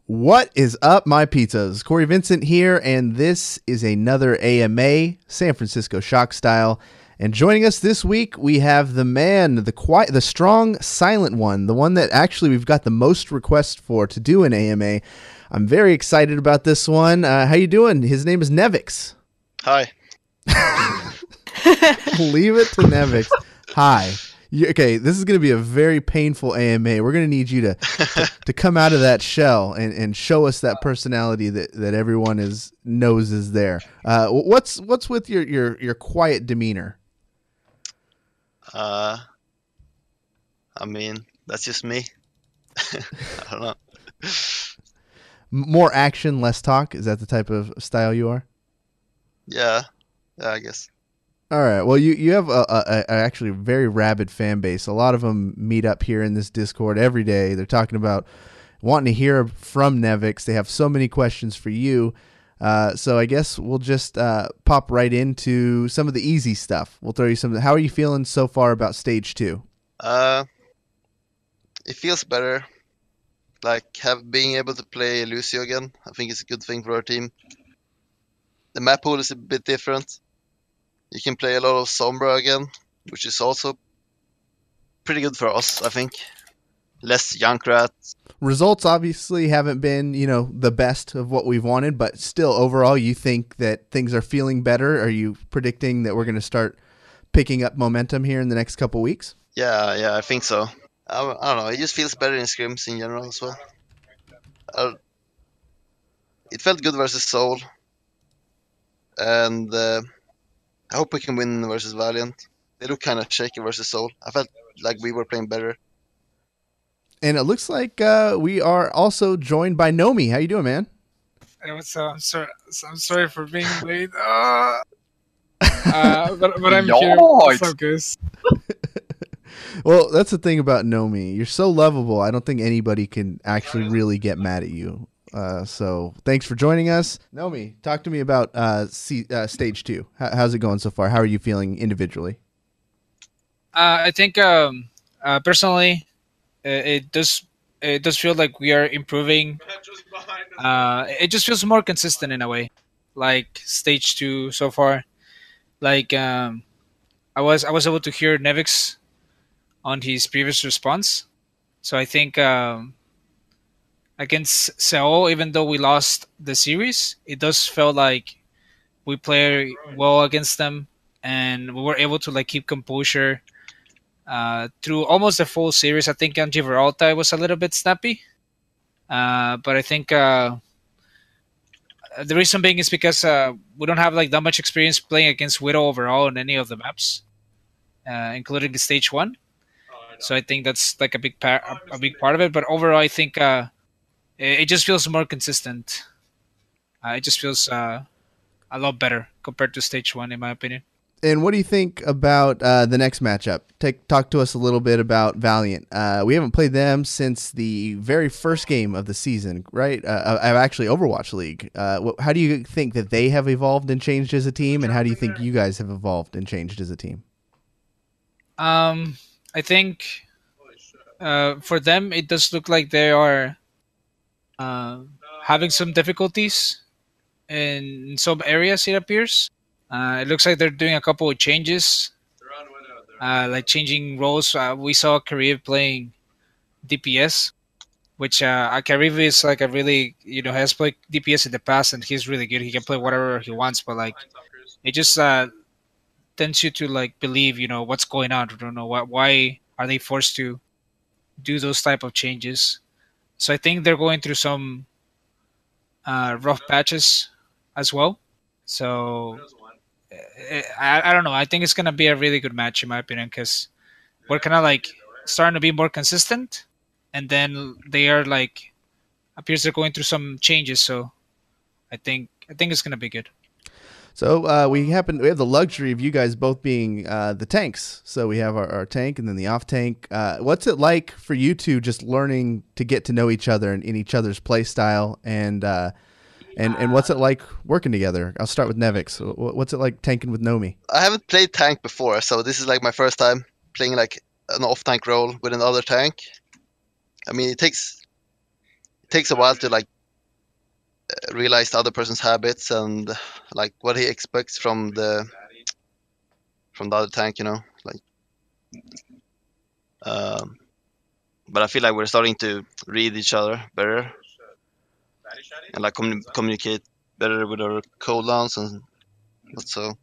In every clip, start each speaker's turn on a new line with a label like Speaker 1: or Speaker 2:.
Speaker 1: What is up, my pizzas? Corey Vincent here, and this is another AMA, San Francisco Shock Style. And joining us this week, we have the man, the quiet, the strong, silent one, the one that actually we've got the most requests for to do an AMA. I'm very excited about this one. How you doing? His name is Nevix.
Speaker 2: Hi.
Speaker 1: Leave it to Nevix. Hi. Okay, this is going to be a very painful AMA. We're going to need you to come out of that shell and show us that personality that everyone knows is there. What's with your quiet demeanor?
Speaker 2: I mean, that's just me. I don't know.
Speaker 1: More action, less talk. Is that the type of style you are?
Speaker 2: Yeah, I guess.
Speaker 1: All right. Well, you have a actually very rabid fan base. A lot of them meet up here in this Discord every day. They're talking about wanting to hear from Nevix. They have so many questions for you. So I guess we'll just pop right into some of the easy stuff. We'll throw you some. How are you feeling so far about stage 2?
Speaker 2: It feels better. Like being able to play Lucio again. I think it's a good thing for our team. The map pool is a bit different. You can play a lot of Sombra again, which is also pretty good for us, I think. Less Junkrat.
Speaker 1: Results obviously haven't been, the best of what we've wanted, but still, overall, you think that things are feeling better? Are you predicting that we're going to start picking up momentum here in the next couple weeks?
Speaker 2: Yeah, I think so. I don't know. It just feels better in scrims in general as well. It felt good versus Soul. And I hope we can win versus Valiant. They look kind of shaky versus Soul. I felt like we were playing better.
Speaker 1: And it looks like we are also joined by Nomy. How you doing, man?
Speaker 3: Hey, what's up? I'm sorry for being late. But I'm here. What's up, guys?
Speaker 1: Well, that's the thing about Nomy. You're so lovable. I don't think anybody can actually really get mad at you. So thanks for joining us. Nomy, talk to me about stage 2. How's it going so far? How are you feeling individually?
Speaker 3: I think personally, it does feel like we are improving. It just feels more consistent in a way, like stage 2 so far. Like I was able to hear Nevix on his previous response, so I think against Seoul, even though we lost the series, it does feel like we play well against them, and we were able to keep composure through almost the full series. I think on Gibraltar was a little bit snappy, but I think the reason being is because we don't have that much experience playing against Widow overall on any of the maps, including the stage 1. So I think that's a big part of it. But overall, I think it just feels more consistent. It just feels a lot better compared to stage 1, in my opinion.
Speaker 1: And what do you think about the next matchup? Talk to us a little bit about Valiant. We haven't played them since the very first game of the season, right? Actually, Overwatch League. How do you think that they have evolved and changed as a team, and how do you think you guys have evolved and changed as a team?
Speaker 3: I think for them, it does look like they are having some difficulties in some areas, it appears. It looks like they're doing a couple of changes, like changing roles. We saw Karib playing DPS, which Karib is a really, has played DPS in the past, and he's really good. He can play whatever he wants, but it just tends you to believe, what's going on. I don't know why are they forced to do those type of changes. So I think they're going through some rough patches as well. So I don't know. I think it's going to be a really good match, in my opinion, because we're kind of starting to be more consistent, and then they are appears they're going through some changes. So I think it's going to be good.
Speaker 1: So we have the luxury of you guys both being the tanks. So we have our tank and then the off tank. What's it like for you two just learning to get to know each other and in each other's play style, and what's it like working together? I'll start with Nevix. What's it like tanking with Nomy?
Speaker 2: I haven't played tank before, so this is my first time playing an off tank role with another tank. I mean, it takes a while to realize the other person's habits and like what he expects from the other tank, like. Um, but I feel like we're starting to read each other better and like communicate better with our cooldowns and so.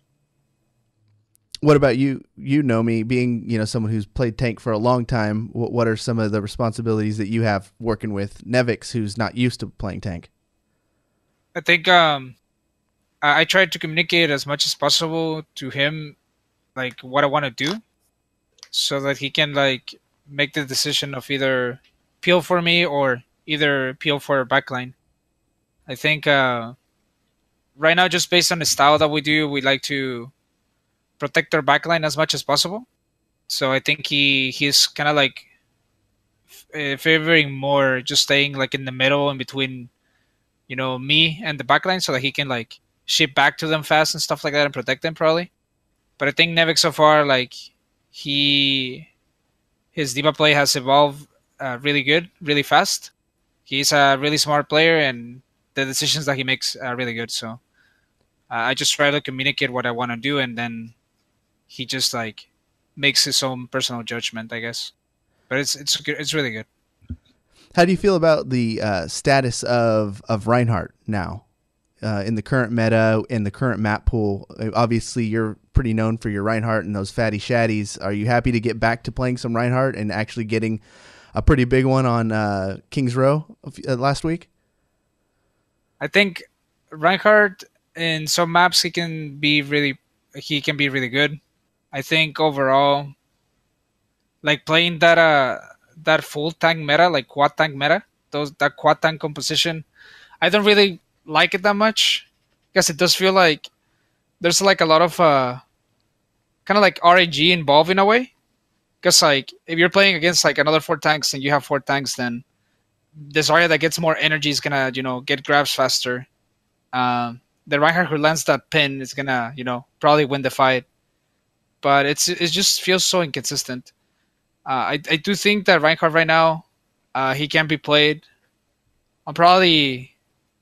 Speaker 1: What about you, Nomy, being someone who's played tank for a long time? What are some of the responsibilities that you have working with Nevix, who's not used to playing tank?
Speaker 3: I think I tried to communicate as much as possible to him, like what I want to do, so that he can like make the decision of either peel for me or either peel for backline. I think right now, just based on the style that we do, we like to protect our backline as much as possible. So I think he's kind of like favoring more just staying like in the middle in between, me and the backline, so that he can like ship back to them fast and stuff like that and protect them probably. But I think Nevik so far, like his d.va play has evolved really good, really fast. He's a really smart player, and the decisions that he makes are really good. So I just try to communicate what I want to do, and then he just like makes his own personal judgment, I guess. But it's good. It's really good.
Speaker 1: How do you feel about the status of Reinhardt now in the current meta, in the current map pool? Obviously, you're pretty known for your Reinhardt and those fatty shaddies. Are you happy to get back to playing some Reinhardt and actually getting a pretty big one on King's Row last week?
Speaker 3: I think Reinhardt in some maps he can be really good. I think overall, like playing that full tank meta, like quad tank meta, that quad tank composition, I don't really like it that much because it does feel like there's like a lot of kind of like RNG involved in a way. Because like if you're playing against like another 4 tanks and you have 4 tanks, then the Zarya that gets more energy is gonna get grabs faster. The Reinhardt who lands that pin is gonna probably win the fight, but it just feels so inconsistent. I do think that Reinhardt right now, he can be played on probably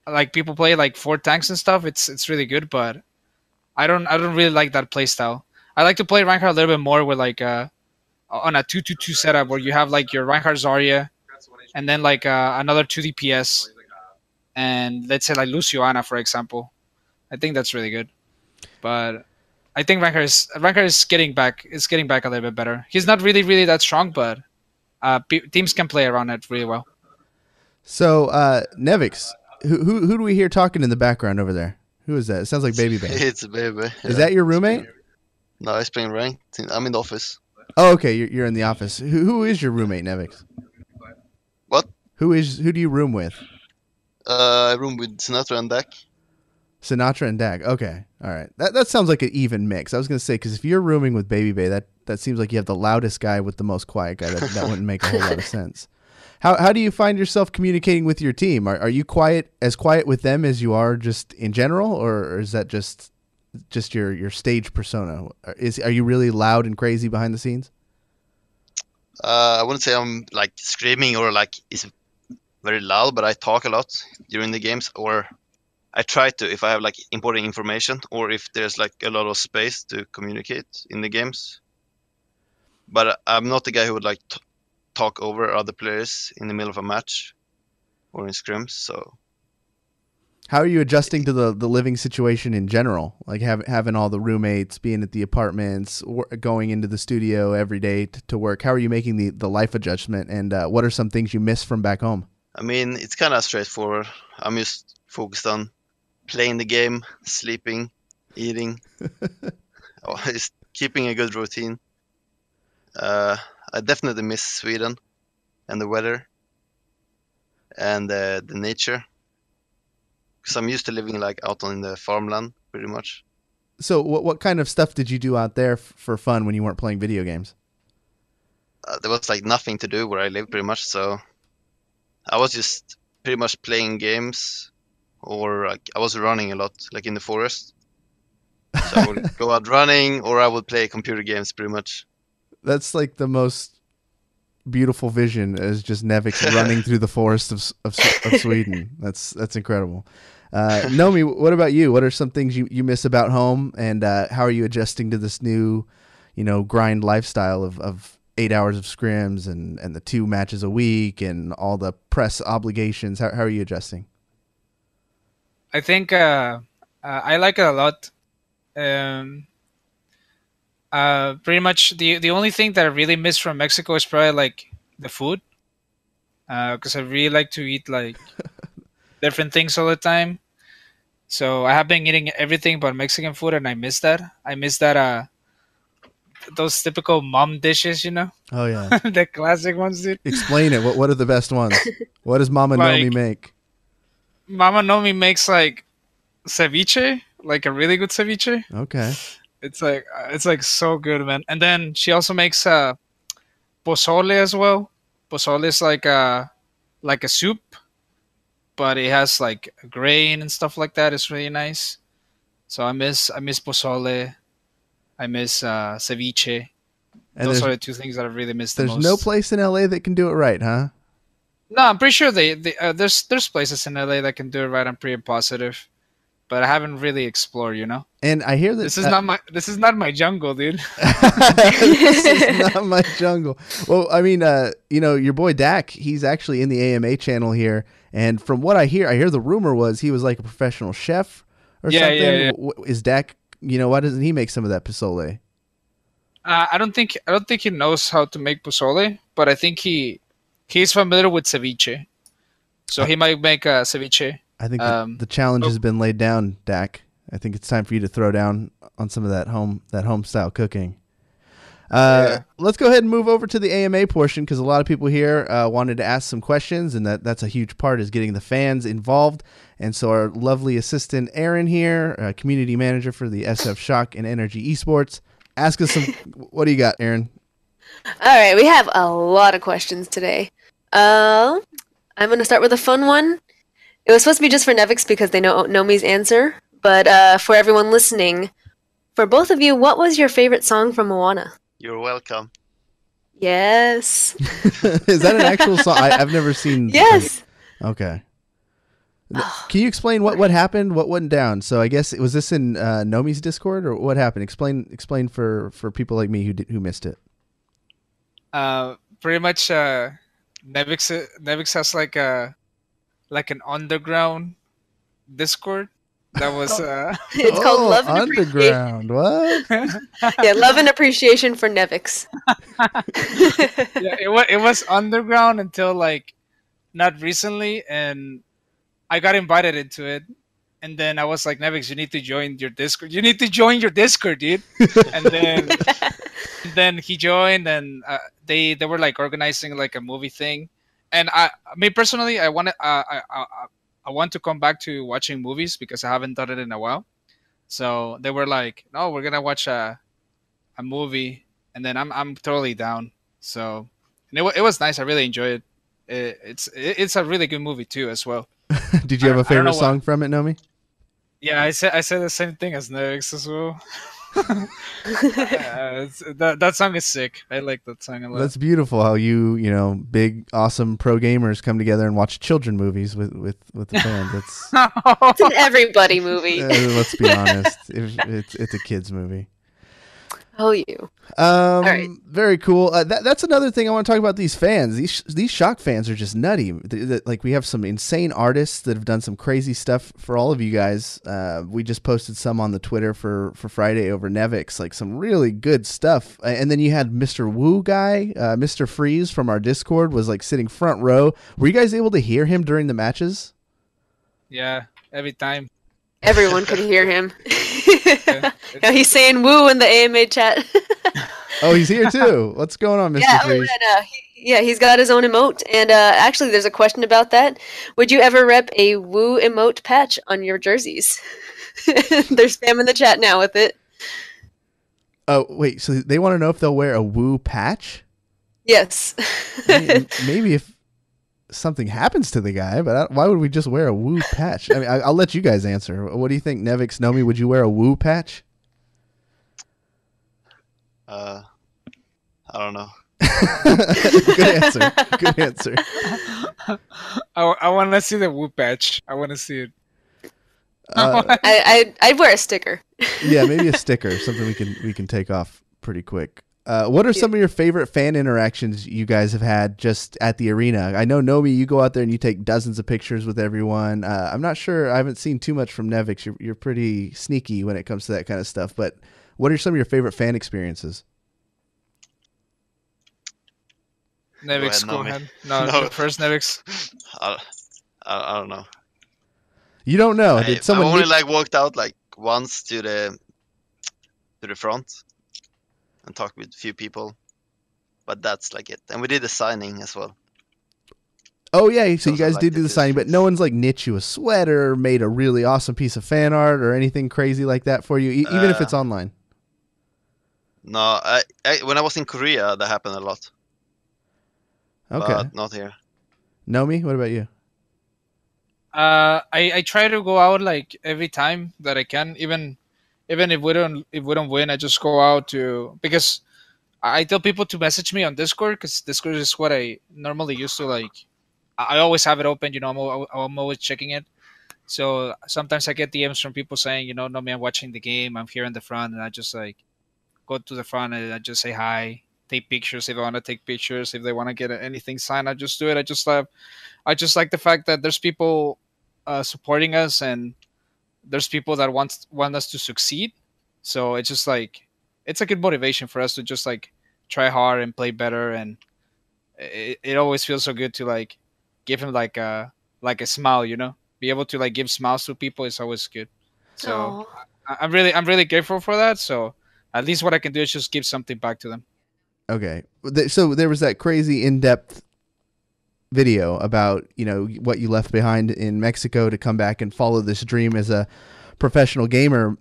Speaker 3: like people play like 4 tanks and stuff. It's really good, but I don't really like that play style. I like to play Reinhardt a little bit more with like on a 2-2-2 setup where you have like your Reinhardt Zarya and then like another 2 DPS and let's say like Luciana for example. I think that's really good, but I think Reinhardt is getting back. It's getting back a little bit better. He's not really that strong, but teams can play around it really well.
Speaker 1: So Nevix, who do we hear talking in the background over there? Who is that? It sounds like Baby Bear.
Speaker 2: It's Baby. Yeah.
Speaker 1: Is that your roommate?
Speaker 2: No, he's playing ranked. I'm in the office.
Speaker 1: Oh, okay. You're in the office. Who is your roommate, Nevix?
Speaker 2: What?
Speaker 1: Who do you room with?
Speaker 2: I room with Sinatra and Dak.
Speaker 1: Sinatra and Dak. Okay. All right. That sounds like an even mix. I was going to say, because if you're rooming with Baby Bay, that seems like you have the loudest guy with the most quiet guy. That wouldn't make a whole lot of sense. How do you find yourself communicating with your team? Are you quiet with them as you are just in general, or is that just your stage persona? Are you really loud and crazy behind the scenes?
Speaker 2: I wouldn't say I'm like screaming or like it's very loud, but I talk a lot during the games, or I try to if I have like important information or if there's like a lot of space to communicate in the games. But I'm not the guy who would like talk over other players in the middle of a match or in scrims. So,
Speaker 1: how are you adjusting to the living situation in general? Like having all the roommates, being at the apartments, or going into the studio every day to work. How are you making the life adjustment? And what are some things you miss from back home?
Speaker 2: I mean, it's kind of straightforward. I'm just focused on playing the game, sleeping, eating, just keeping a good routine. I definitely miss Sweden and the weather and the nature, because I'm used to living like out on the farmland pretty much.
Speaker 1: So what kind of stuff did you do out there for fun when you weren't playing video games?
Speaker 2: There was like nothing to do where I live pretty much, so I was just pretty much playing games, or like I was running a lot, like in the forest. So I would go out running, or I would play computer games pretty much.
Speaker 1: That's like the most beautiful vision as just Nevix running through the forest of Sweden. That's incredible. Nomi, what about you? What are some things you miss about home, and how are you adjusting to this new, grind lifestyle of 8 hours of scrims and the 2 matches a week and all the press obligations? How are you adjusting?
Speaker 3: I think I like it a lot. Pretty much the only thing that I really miss from Mexico is probably like the food, because I really like to eat like different things all the time. So I have been eating everything but Mexican food, and I miss that. I miss that those typical mom dishes,
Speaker 1: Oh yeah,
Speaker 3: the classic ones, dude.
Speaker 1: explain it. What are the best ones? What does Mama
Speaker 3: Like-
Speaker 1: Nomi make?
Speaker 3: Mama Nomi makes like ceviche, like a really good ceviche.
Speaker 1: Okay.
Speaker 3: It's like so good, man. And then she also makes pozole as well. Pozole is like a soup, but it has like grain and stuff like that. It's really nice. So I miss pozole. I miss ceviche.
Speaker 1: And
Speaker 3: Those
Speaker 1: there's,
Speaker 3: are the 2 things that I really miss the
Speaker 1: there's
Speaker 3: most.
Speaker 1: no place in LA that can do it right, huh?
Speaker 3: No, I'm pretty sure there's places in LA that can do it right. I'm pretty positive, but I haven't really explored.
Speaker 1: And I hear that
Speaker 3: This is not my jungle, dude.
Speaker 1: this is not my jungle. Well, I mean, your boy Dak, he's actually in the AMA channel here, and from what I hear the rumor was he was like a professional chef or something.
Speaker 3: Yeah.
Speaker 1: Is Dak? Why doesn't he make some of that pozole?
Speaker 3: I don't think he knows how to make pozole, but I think he's familiar with ceviche, so he might make a ceviche.
Speaker 1: I think the challenge has been laid down, Dak. I think it's time for you to throw down on some of that home style cooking. Let's go ahead and move over to the AMA portion, because a lot of people here wanted to ask some questions, and that's a huge part, is getting the fans involved. And so our lovely assistant Aaron here, community manager for the SF Shock and Energy Esports, ask us some. What do you got, Aaron?
Speaker 4: All right, we have a lot of questions today. I'm going to start with a fun one. It was supposed to be just for Nevix because they know Nomi's answer, but for everyone listening, for both of you, what was your favorite song from Moana?
Speaker 2: You're welcome.
Speaker 4: Yes.
Speaker 1: Is that an actual song? I've never seen.
Speaker 4: Yes.
Speaker 1: Okay. Can you explain what happened? What went down? So I guess was this in Nomi's Discord, or what happened? Explain for people like me who missed it.
Speaker 3: Pretty much, Nevix has like an underground Discord that was
Speaker 4: It's called Love and
Speaker 1: Underground. What?
Speaker 4: Yeah, Love and Appreciation for Nevix.
Speaker 3: yeah, it was underground until like not recently, and I got invited into it, and then I was like, Nevix, you need to join your Discord. You need to join your Discord, dude. And then he joined, and they were like organizing like a movie thing, and me personally, I want to come back to watching movies because I haven't done it in a while. So they were like, no, we're gonna watch a movie, and then I'm totally down. So and it was nice. I really enjoyed it. It's a really good movie too as well.
Speaker 1: Did you have a favorite song from it, Nomi?
Speaker 3: Yeah, I said the same thing as Nevix as well. That song is sick. I like that song a lot.
Speaker 1: That's beautiful how you big awesome pro gamers come together and watch children movies with the fans.
Speaker 4: It's an everybody movie.
Speaker 1: Let's be honest, it's a kids movie.
Speaker 4: Oh, you.
Speaker 1: Right. Very cool. That's another thing I want to talk about. These fans, these Shock fans are just nutty. Like, we have some insane artists that have done some crazy stuff for all of you guys. We just posted some on the Twitter for Friday over Nevix, like some really good stuff. And then you had Mr. Woo guy, Mr. Freeze from our Discord was like sitting front row. Were you guys able to hear him during the matches?
Speaker 3: Yeah, every time.
Speaker 4: Everyone could hear him. Yeah, he's saying woo in the AMA chat.
Speaker 1: Oh, he's here too. What's going on, Mr. Freeze?
Speaker 4: He's got his own emote. And actually, there's a question about that. Would you ever rep a woo emote patch on your jerseys? They're spamming the chat now with it.
Speaker 1: Oh, wait. So they want to know if they'll wear a woo patch?
Speaker 4: Yes.
Speaker 1: Maybe if something happens to the guy, but why would we just wear a woo patch? I mean, I'll let you guys answer. What do you think, Nevix, Nomi? Would you wear a woo patch?
Speaker 2: I don't know.
Speaker 1: Good answer. Good answer.
Speaker 3: I want to see the Woo patch. I want to see it.
Speaker 4: I'd wear a sticker.
Speaker 1: Yeah, maybe a sticker, something we can take off pretty quick. What are some of your favorite fan interactions you guys have had just at the arena? I know, Nomi, you go out there and you take dozens of pictures with everyone. I'm not sure. I haven't seen too much from Nevix. You're pretty sneaky when it comes to that kind of stuff. But what are some of your favorite fan experiences?
Speaker 3: Nevix, go
Speaker 2: Nomi.
Speaker 3: ahead. No,
Speaker 2: No.
Speaker 3: you first, Nevix.
Speaker 2: I don't know.
Speaker 1: You don't know.
Speaker 2: I
Speaker 1: Did someone
Speaker 2: only
Speaker 1: nick-
Speaker 2: like walked out like once to the front and talked with a few people, but that's like it. And we did a signing as well.
Speaker 1: Oh yeah, so you
Speaker 2: Those are
Speaker 1: guys
Speaker 2: like
Speaker 1: did
Speaker 2: the
Speaker 1: do the
Speaker 2: two
Speaker 1: signing, but
Speaker 2: things.
Speaker 1: no one's like knit you a sweater, or made a really awesome piece of fan art, or anything crazy like that for you, even if it's online.
Speaker 2: No, when I was in Korea, that happened a lot.
Speaker 1: Okay.
Speaker 2: But not here.
Speaker 1: Nomi, what about you?
Speaker 3: I try to go out like every time that I can, even if we don't win, I just go out to, because I tell people to message me on Discord, because Discord is what I normally used to like. I always have it open, I'm always checking it. So sometimes I get DMs from people saying, no, me, I'm watching the game, I'm here in the front, and I just like go to the front and I just say hi, take pictures if I want to take pictures, if they want to get anything signed, I just do it. I just like the fact that there's people supporting us, and there's people that want us to succeed. So it's just like it's a good motivation for us to just like try hard and play better, and it always feels so good to like give him like a smile, be able to like give smiles to people is always good. So
Speaker 4: Aw.
Speaker 3: I'm really grateful for that. So at least what I can do is just give something back to them.
Speaker 1: Okay. So there was that crazy in-depth video about, what you left behind in Mexico to come back and follow this dream as a professional gamer.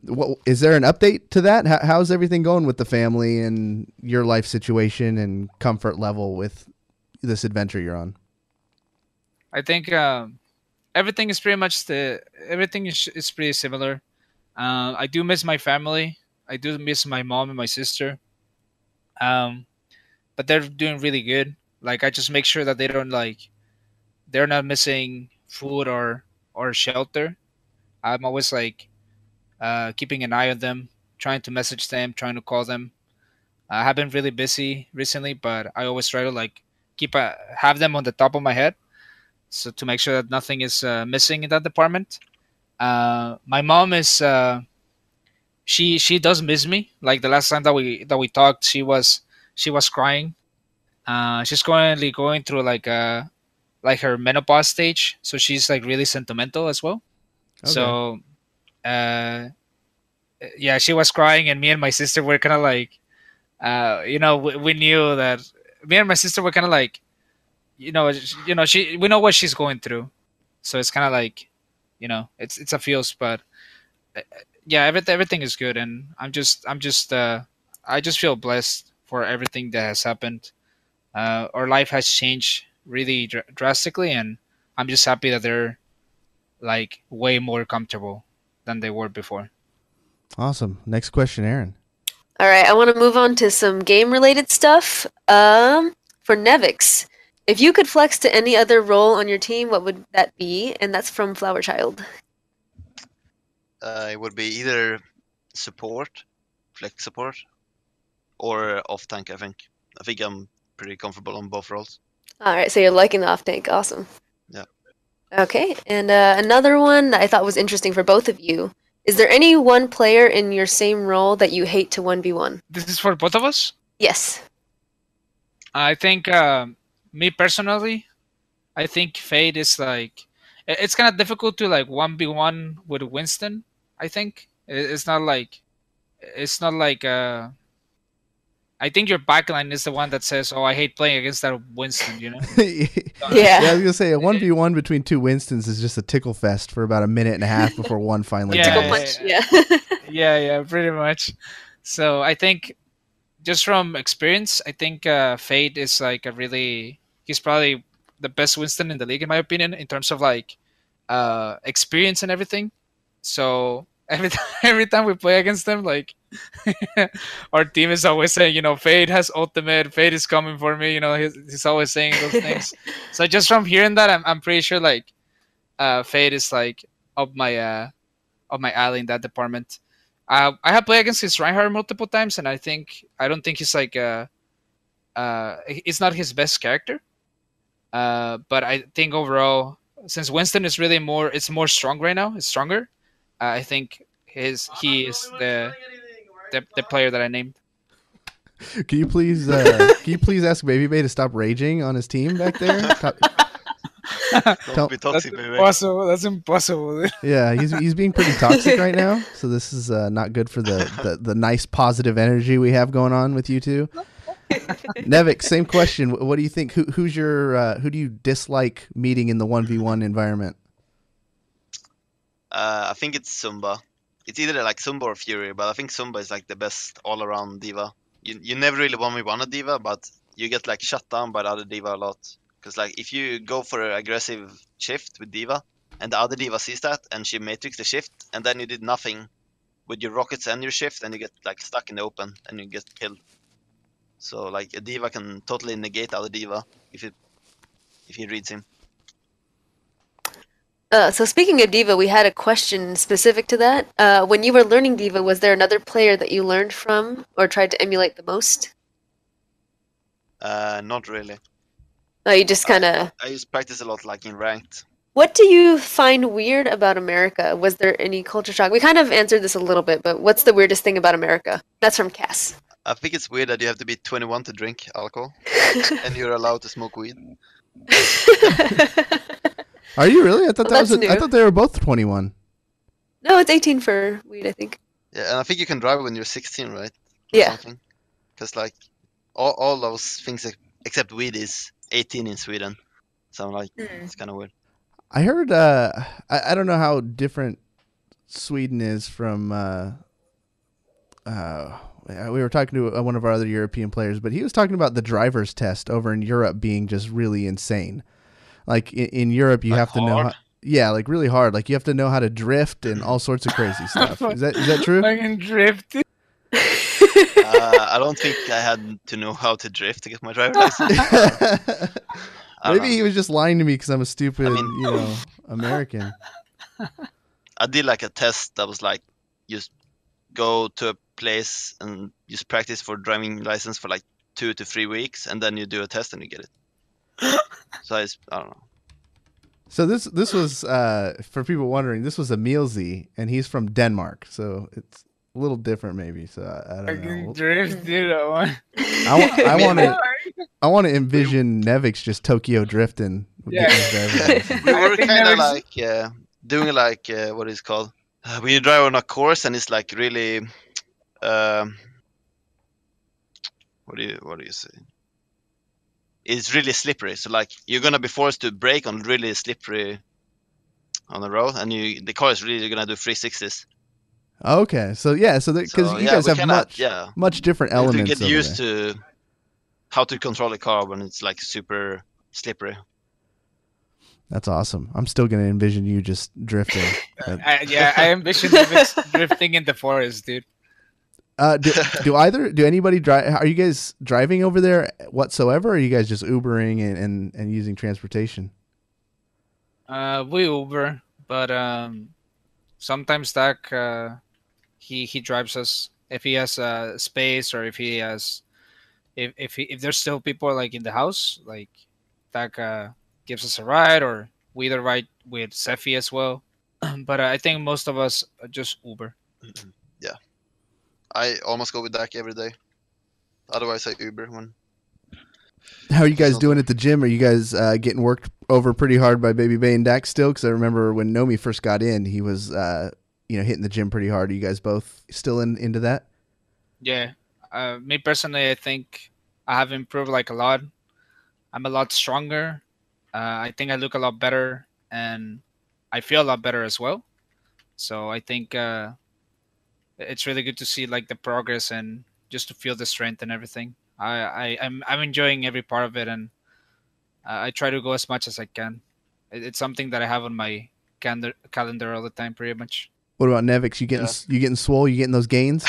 Speaker 1: Is there an update to that? How's everything going with the family and your life situation and comfort level with this adventure you're on?
Speaker 3: I think everything is pretty much everything is pretty similar. I do miss my family. I do miss my mom and my sister. But they're doing really good. Like I just make sure that they're not missing food or shelter. I'm always like keeping an eye on them, trying to message them, trying to call them. I have been really busy recently, but I always try to like have them on the top of my head, so to make sure that nothing is missing in that department. My mom is she does miss me. Like the last time that we talked, she was crying. She's currently going through like her menopause stage, so she's like really sentimental as well.
Speaker 1: Okay.
Speaker 3: So yeah, she was crying, and me and my sister were kind of like, we knew that me and my sister were kind of like, she we know what she's going through, so it's kind of like, it's a feels, but yeah, everything is good, and I just feel blessed for everything that has happened. Our life has changed really drastically, and I'm just happy that they're like way more comfortable than they were before.
Speaker 1: Awesome. Next question, Aaron.
Speaker 4: All right, I want to move on to some game-related stuff. For Nevix, if you could flex to any other role on your team, what would that be? And that's from Flower Child.
Speaker 2: It would be either support, flex support, or off tank. I think I'm pretty comfortable on both roles.
Speaker 4: All right, so you're liking the off tank. Awesome.
Speaker 2: Yeah.
Speaker 4: Okay, and another one that I thought was interesting for both of you. Is there any one player in your same role that you hate to 1v1?
Speaker 3: This is for both of us.
Speaker 4: Yes.
Speaker 3: I think me personally, I think Fade is like it's kind of difficult to like 1v1 with Winston. I think it's not like I think your backline is the one that says, "Oh, I hate playing against that Winston."
Speaker 1: Yeah, I was gonna say a 1v1 between two Winstons is just a tickle fest for about a minute and a half before one finally
Speaker 3: Yeah,
Speaker 4: Tickle
Speaker 1: dies.
Speaker 4: punch. Yeah.
Speaker 3: yeah, pretty much. So I think just from experience, I think Fade is like he's probably the best Winston in the league in my opinion in terms of like experience and everything. So every time we play against them, like Our team is always saying, Fade has ultimate, Fade is coming for me. He's always saying those things. So just from hearing that, I'm pretty sure like Fade is like up my alley in that department. I have played against his Reinhardt multiple times, and I don't think he's like it's not his best character. But I think overall, since Winston is really it's more strong right now. It's stronger. I think he is the player that I named.
Speaker 1: Can you please ask Baby Bay to stop raging on his team back there?
Speaker 2: Don't be toxic,
Speaker 3: That's
Speaker 2: baby.
Speaker 3: impossible. That's impossible.
Speaker 1: Yeah, he's being pretty toxic right now. So this is not good for the nice positive energy we have going on with you two. Nevix, same question. What do you think? Who do you dislike meeting in the 1v1 environment?
Speaker 2: I think it's Zumba. It's either like Zumba or Fury, but I think Zumba is like the best all-around d.va. You never really 1v1 a d.va, but you get like shut down by the other d.va a lot. Because like if you go for an aggressive shift with d.va, and the other d.va sees that, and she matrix the shift, and then you did nothing with your rockets and your shift, and you get like stuck in the open, and you get killed. So like a d.va can totally negate the other d.va if he reads him.
Speaker 4: So speaking of d.va, we had a question specific to that. When you were learning d.va, was there another player that you learned from or tried to emulate the most?
Speaker 2: Not really.
Speaker 4: Oh, you just kind of...
Speaker 2: I used practice a lot like in ranked.
Speaker 4: What do you find weird about America? Was there any culture shock? We kind of answered this a little bit, but what's the weirdest thing about America? That's from Cass.
Speaker 2: I think it's weird that you have to be 21 to drink alcohol, and you're allowed to smoke weed.
Speaker 1: Are you really? I thought
Speaker 4: Well,
Speaker 1: that was.
Speaker 4: that's
Speaker 1: I
Speaker 4: new.
Speaker 1: thought they were both 21.
Speaker 4: No, it's 18 for weed, I think.
Speaker 2: Yeah, and I think you can drive when you're 16, right? Or
Speaker 4: Yeah.
Speaker 2: Because like all those things except weed is 18 in Sweden. So I'm like, it's kind of weird.
Speaker 1: I heard. I don't know how different Sweden is from. We were talking to one of our other European players, but he was talking about the driver's test over in Europe being just really insane. Like in Europe, you
Speaker 2: Like
Speaker 1: have to know.
Speaker 2: hard?
Speaker 1: Yeah, like really hard. Like you have to know how to drift and all sorts of crazy stuff. Is that true?
Speaker 3: Fucking drift.
Speaker 2: I don't think I had to know how to drift to get my driver's license. I don't
Speaker 1: Maybe
Speaker 2: know.
Speaker 1: he was just lying to me because I'm a stupid,
Speaker 2: I mean-
Speaker 1: American.
Speaker 2: I did like a test that was like, just go to a place and just practice for driving license for like 2 to 3 weeks, and then you do a test and you get it. So I don't know.
Speaker 1: So this was for people wondering. This was Emilzy, and he's from Denmark, so it's a little different maybe. So I don't
Speaker 3: Fucking
Speaker 1: know.
Speaker 3: drift, dude.
Speaker 1: I want to envision Nevix just Tokyo drifting.
Speaker 3: Yeah.
Speaker 1: getting his driver's license.
Speaker 2: We
Speaker 3: I
Speaker 2: were
Speaker 3: think
Speaker 2: kind of
Speaker 3: never-
Speaker 2: like doing like what is it called when you drive on a course and it's like really what do you say? It's really slippery. So like you're gonna be forced to brake on really slippery on the road, and the car is really gonna do 360s.
Speaker 1: Okay, so yeah, because
Speaker 2: So,
Speaker 1: you
Speaker 2: yeah,
Speaker 1: guys
Speaker 2: we
Speaker 1: have
Speaker 2: kinda-
Speaker 1: much different
Speaker 2: You have to
Speaker 1: elements.
Speaker 2: get
Speaker 1: over
Speaker 2: used
Speaker 1: there.
Speaker 2: to how to control a car when it's like super slippery.
Speaker 1: That's awesome. I'm still gonna envision you just drifting.
Speaker 3: I envision Nevix drifting in the forest, dude.
Speaker 1: Do anybody drive? Are you guys driving over there whatsoever? Or are you guys just Ubering and using transportation?
Speaker 3: We Uber, but sometimes Dak he drives us if he has space, or if he has if there's still people like in the house, like Dak gives us a ride, or we either ride with Sefi as well. But I think most of us just Uber.
Speaker 2: Yeah, I almost go with Dak every day. Otherwise, I Uber when.
Speaker 1: How are you guys
Speaker 2: Sounds
Speaker 1: doing
Speaker 2: good.
Speaker 1: at the gym? Are you guys getting worked over pretty hard by Baby Bay and Dak still? Because I remember when Nomi first got in, he was hitting the gym pretty hard. Are you guys both still into that?
Speaker 3: Yeah, me personally, I think I have improved like a lot. I'm a lot stronger. I think I look a lot better, and I feel a lot better as well. So I think it's really good to see like the progress and just to feel the strength and everything. I'm enjoying every part of it, and I try to go as much as I can. It's something that I have on my calendar all the time, pretty much.
Speaker 1: What about Nevix? You getting swole? You getting those gains?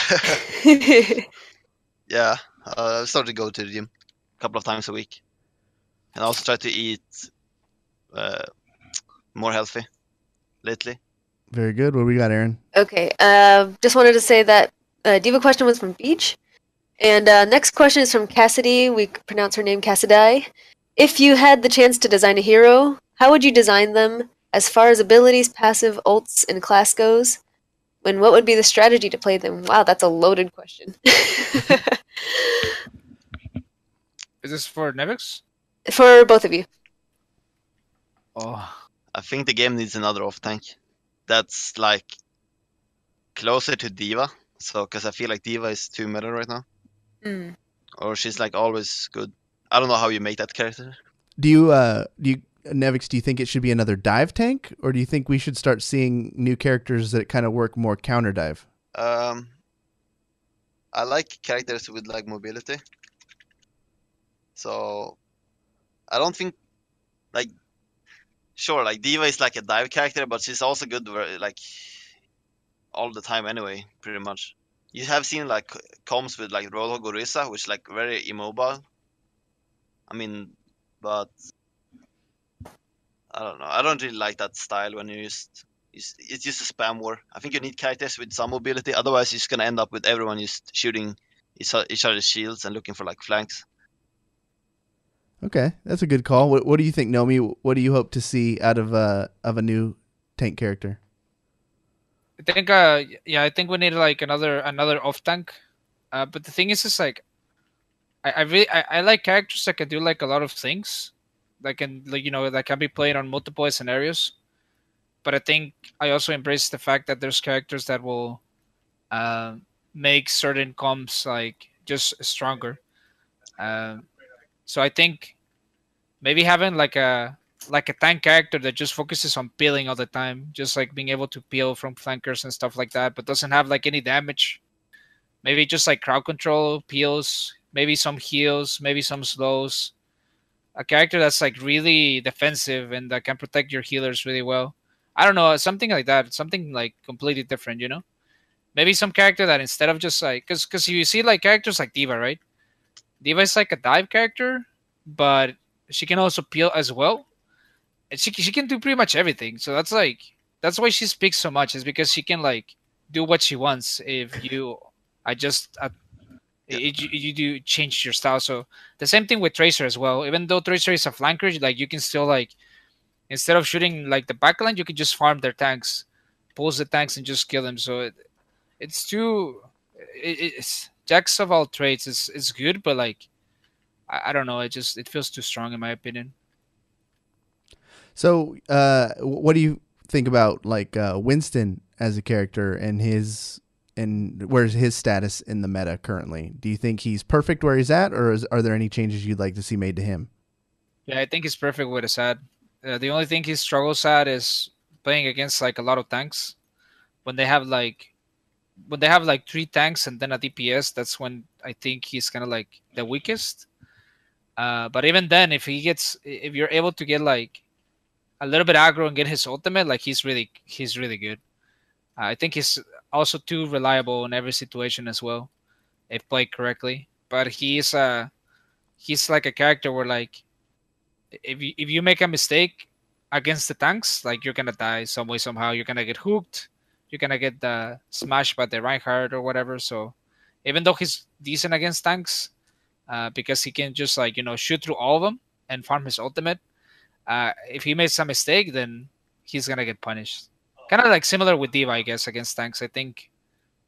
Speaker 2: Yeah, I started to go to the gym a couple of times a week, and I also try to eat more healthy lately.
Speaker 1: Very good. What do we got, Aaron?
Speaker 4: Okay. Just wanted to say that d.va question was from Beach. And next question is from Cassidy. We pronounce her name Cassidy. If you had the chance to design a hero, how would you design them as far as abilities, passive, ults, and class goes? And what would be the strategy to play them? Wow, that's a loaded question.
Speaker 3: Is this for Nevix?
Speaker 4: For both of you.
Speaker 3: Oh,
Speaker 2: I think the game needs another off tank that's like closer to d.va. So, because I feel like d.va is too meta right now, or she's like always good. I don't know how you make that character.
Speaker 1: Do you Nevix, do you think it should be another dive tank, or do you think we should start seeing new characters that kind of work more counter dive?
Speaker 2: I like characters with like mobility. So I don't think like sure like d.va is like a dive character, but she's also good like all the time anyway, pretty much. You have seen like comps with like Roadhog Orisa, which is like very immobile. I mean, but I don't know. I don't really like that style when it's just a spam war. I think you need characters with some mobility. Otherwise, you're just gonna end up with everyone just shooting each other's shields and looking for like flanks.
Speaker 1: Okay, that's a good call. What do you think, Nomi? What do you hope to see out of a new tank character?
Speaker 3: I think I think we need like another off tank. But the thing is like I like characters that can do like a lot of things, that can like that can be played on multiple scenarios. But I think I also embrace the fact that there's characters that will make certain comps like just stronger. So I think maybe having like a tank character that just focuses on peeling all the time, just like being able to peel from flankers and stuff like that, but doesn't have like any damage. Maybe just like crowd control, peels, maybe some heals, maybe some slows. A character that's like really defensive and that can protect your healers really well. I don't know, something like that, something like completely different, Maybe some character that instead of just like, because you see like characters like d.va, right? d.va is like a dive character, but she can also peel as well. And she can do pretty much everything. So that's why she speaks so much, is because she can like do what she wants if you adjust you do change your style. So the same thing with Tracer as well. Even though Tracer is a flanker, like you can still like, instead of shooting like the backline, you can just farm their tanks, pulls the tanks and just kill them. So it's jacks of all trades. It's good, but like I don't know. It feels too strong in my opinion.
Speaker 1: So, what do you think about like Winston as a character and where's his status in the meta currently? Do you think he's perfect where he's at, or are there any changes you'd like to see made to him?
Speaker 3: Yeah, I think he's perfect where he's at. The only thing he struggles at is playing against like a lot of tanks. When they have like 3 tanks and then a DPS, that's when I think he's kind of like the weakest. But even then, if you're able to get like a little bit aggro and get his ultimate, like he's really good. I think he's also too reliable in every situation as well, if played correctly. But he's like a character where like if you make a mistake against the tanks, like you're gonna die some way somehow. You're gonna get hooked. You're gonna get smashed by the Reinhardt or whatever. So even though he's decent against tanks, because he can just like shoot through all of them and farm his ultimate, if he makes a mistake, then he's gonna get punished. Kind of like similar with d.va, I guess, against tanks. I think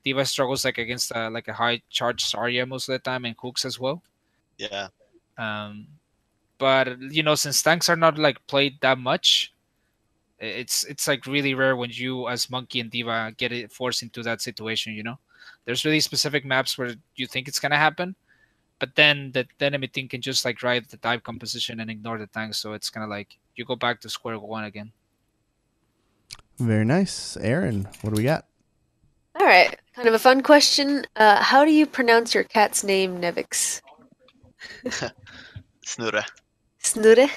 Speaker 3: d.va struggles like against like a high charge Zarya most of the time, and hooks as well.
Speaker 2: Yeah.
Speaker 3: But since tanks are not like played that much, it's like really rare when you as Monkey and d.va get it forced into that situation. There's really specific maps where you think it's gonna happen, but then the enemy team can just like drive the dive composition and ignore the tanks. So it's kind of like you go back to square one again.
Speaker 1: Very nice. Aaron, what do we got?
Speaker 4: All right. Kind of a fun question. How do you pronounce your cat's name, Nevix?
Speaker 2: Snurre.
Speaker 4: Snurre?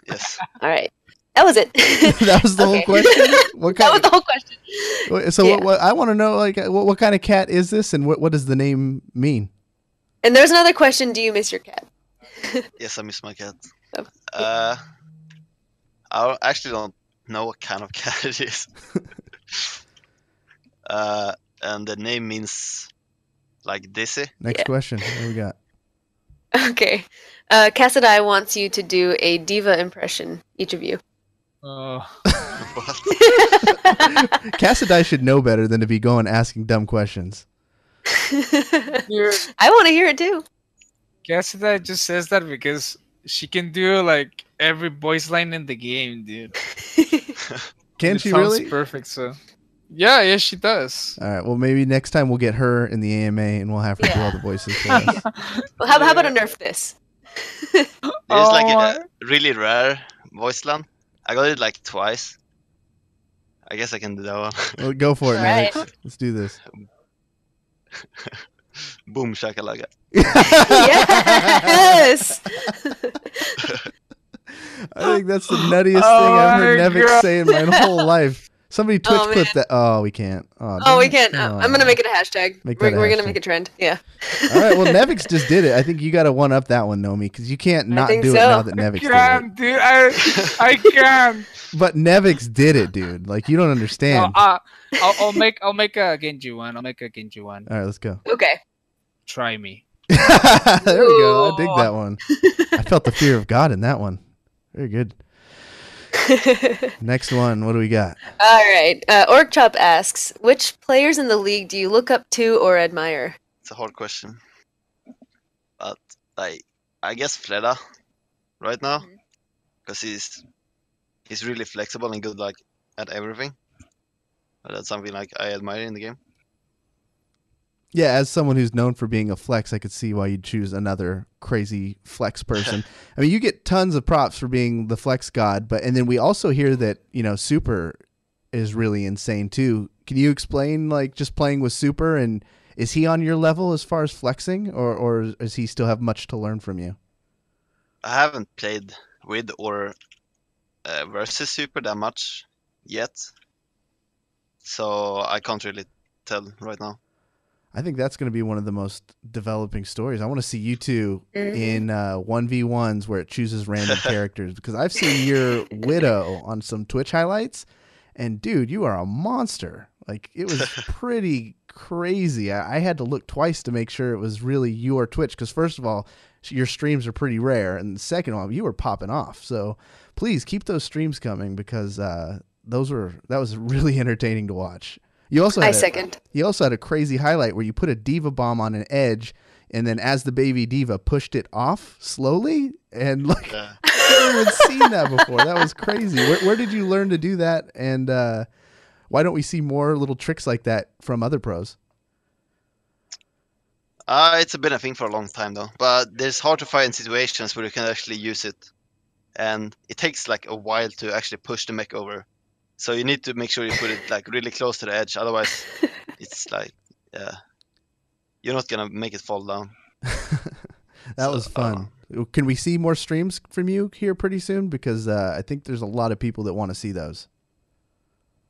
Speaker 2: Yes.
Speaker 4: All right. That was it.
Speaker 1: That was the whole question?
Speaker 4: That was the whole question.
Speaker 1: So
Speaker 4: Yeah.
Speaker 1: what I want to know, like, what kind of cat is this, and what does the name mean?
Speaker 4: And there's another question: do you miss your cat?
Speaker 2: Yes, I miss my cat.
Speaker 4: Oh.
Speaker 2: I actually don't know what kind of cat it is. And the name means like dizzy.
Speaker 1: Next
Speaker 4: Yeah.
Speaker 1: question. What do we got?
Speaker 4: Okay. Cassadai wants you to do a d.va impression, each of you.
Speaker 3: Oh,
Speaker 2: What?
Speaker 1: Cassadai should know better than to be going asking dumb questions.
Speaker 4: I want to hear it too.
Speaker 3: Cassidy just says that because she can do like every voice line in the game, dude.
Speaker 1: Can
Speaker 3: It
Speaker 1: she
Speaker 3: sounds
Speaker 1: really?
Speaker 3: perfect. So, yeah, she does.
Speaker 1: All right. Well, maybe next time we'll get her in the AMA and we'll have her do all the voices for us.
Speaker 4: Well, how about a nerf this?
Speaker 2: There's like
Speaker 3: my-
Speaker 2: a really rare voice line. I got it like twice. I guess I can do that one.
Speaker 1: Well, go for it,
Speaker 4: All right.
Speaker 1: Nevix. Let's do this.
Speaker 2: Boom shakalaka.
Speaker 4: Yes.
Speaker 1: I think that's the nuttiest thing I've heard
Speaker 3: my
Speaker 1: Nevix
Speaker 3: God.
Speaker 1: say in my whole life. Somebody Twitch
Speaker 4: Oh,
Speaker 1: clip
Speaker 4: man.
Speaker 1: that. Oh, we can't.
Speaker 4: Oh, we
Speaker 1: damn it.
Speaker 4: can't. I'm gonna make it a hashtag.
Speaker 1: Make
Speaker 4: We're
Speaker 1: that a
Speaker 4: gonna
Speaker 1: hashtag.
Speaker 4: make a trend. Yeah.
Speaker 1: All right. Well, Nevix just did it. I think you got to one up that one, Nomi, because you can't not
Speaker 4: think
Speaker 1: do it
Speaker 4: so.
Speaker 1: now that Nevix did it.
Speaker 3: can't, dude. I can't.
Speaker 1: But Nevix did it, dude. Like, you don't
Speaker 3: No,
Speaker 1: understand.
Speaker 3: I'll make a Genji one. I'll make a Genji one.
Speaker 1: All right, let's go.
Speaker 4: Okay.
Speaker 3: Try me.
Speaker 1: There we go. I dig
Speaker 4: Ooh.
Speaker 1: that one. I felt the fear of God in that one. Very good. Next one. What do we got?
Speaker 4: All right. Orkchop asks, which players in the league do you look up to or admire?
Speaker 2: It's a hard question. But I guess Fleda right now. Because he's really flexible and good like at everything. That's something like I admire in the game.
Speaker 1: Yeah, as someone who's known for being a flex, I could see why you'd choose another crazy flex person. I mean, you get tons of props for being the flex god, and then we also hear that, Super is really insane too. Can you explain, like, just playing with Super, and is he on your level as far as flexing, or does he still have much to learn from you?
Speaker 2: I haven't played with or versus Super that much yet. So I can't really tell right now.
Speaker 1: I think that's going to be one of the most developing stories. I want to see you two in 1v1s where it chooses random characters, because I've seen your Widow on some Twitch highlights, and dude, you are a monster. Like, it was pretty crazy. I had to look twice to make sure it was really your Twitch, because first of all, your streams are pretty rare, and second of all, you were popping off. So please keep those streams coming, because that was really entertaining to watch. You also had
Speaker 4: second.
Speaker 1: You also had a crazy highlight where you put a D.va bomb on an edge, and then as the baby D.va pushed it off slowly, and like
Speaker 2: Yeah.
Speaker 1: I've never even seen that before. That was crazy. Where did you learn to do that? And why don't we see more little tricks like that from other pros?
Speaker 2: It's been a thing for a long time though, but it's hard to find situations where you can actually use it, and it takes like a while to actually push the mech over. So you need to make sure you put it like really close to the edge, otherwise it's like, you're not gonna make it fall down.
Speaker 1: That was fun. Can we see more streams from you here pretty soon? Because I think there's a lot of people that want to see those.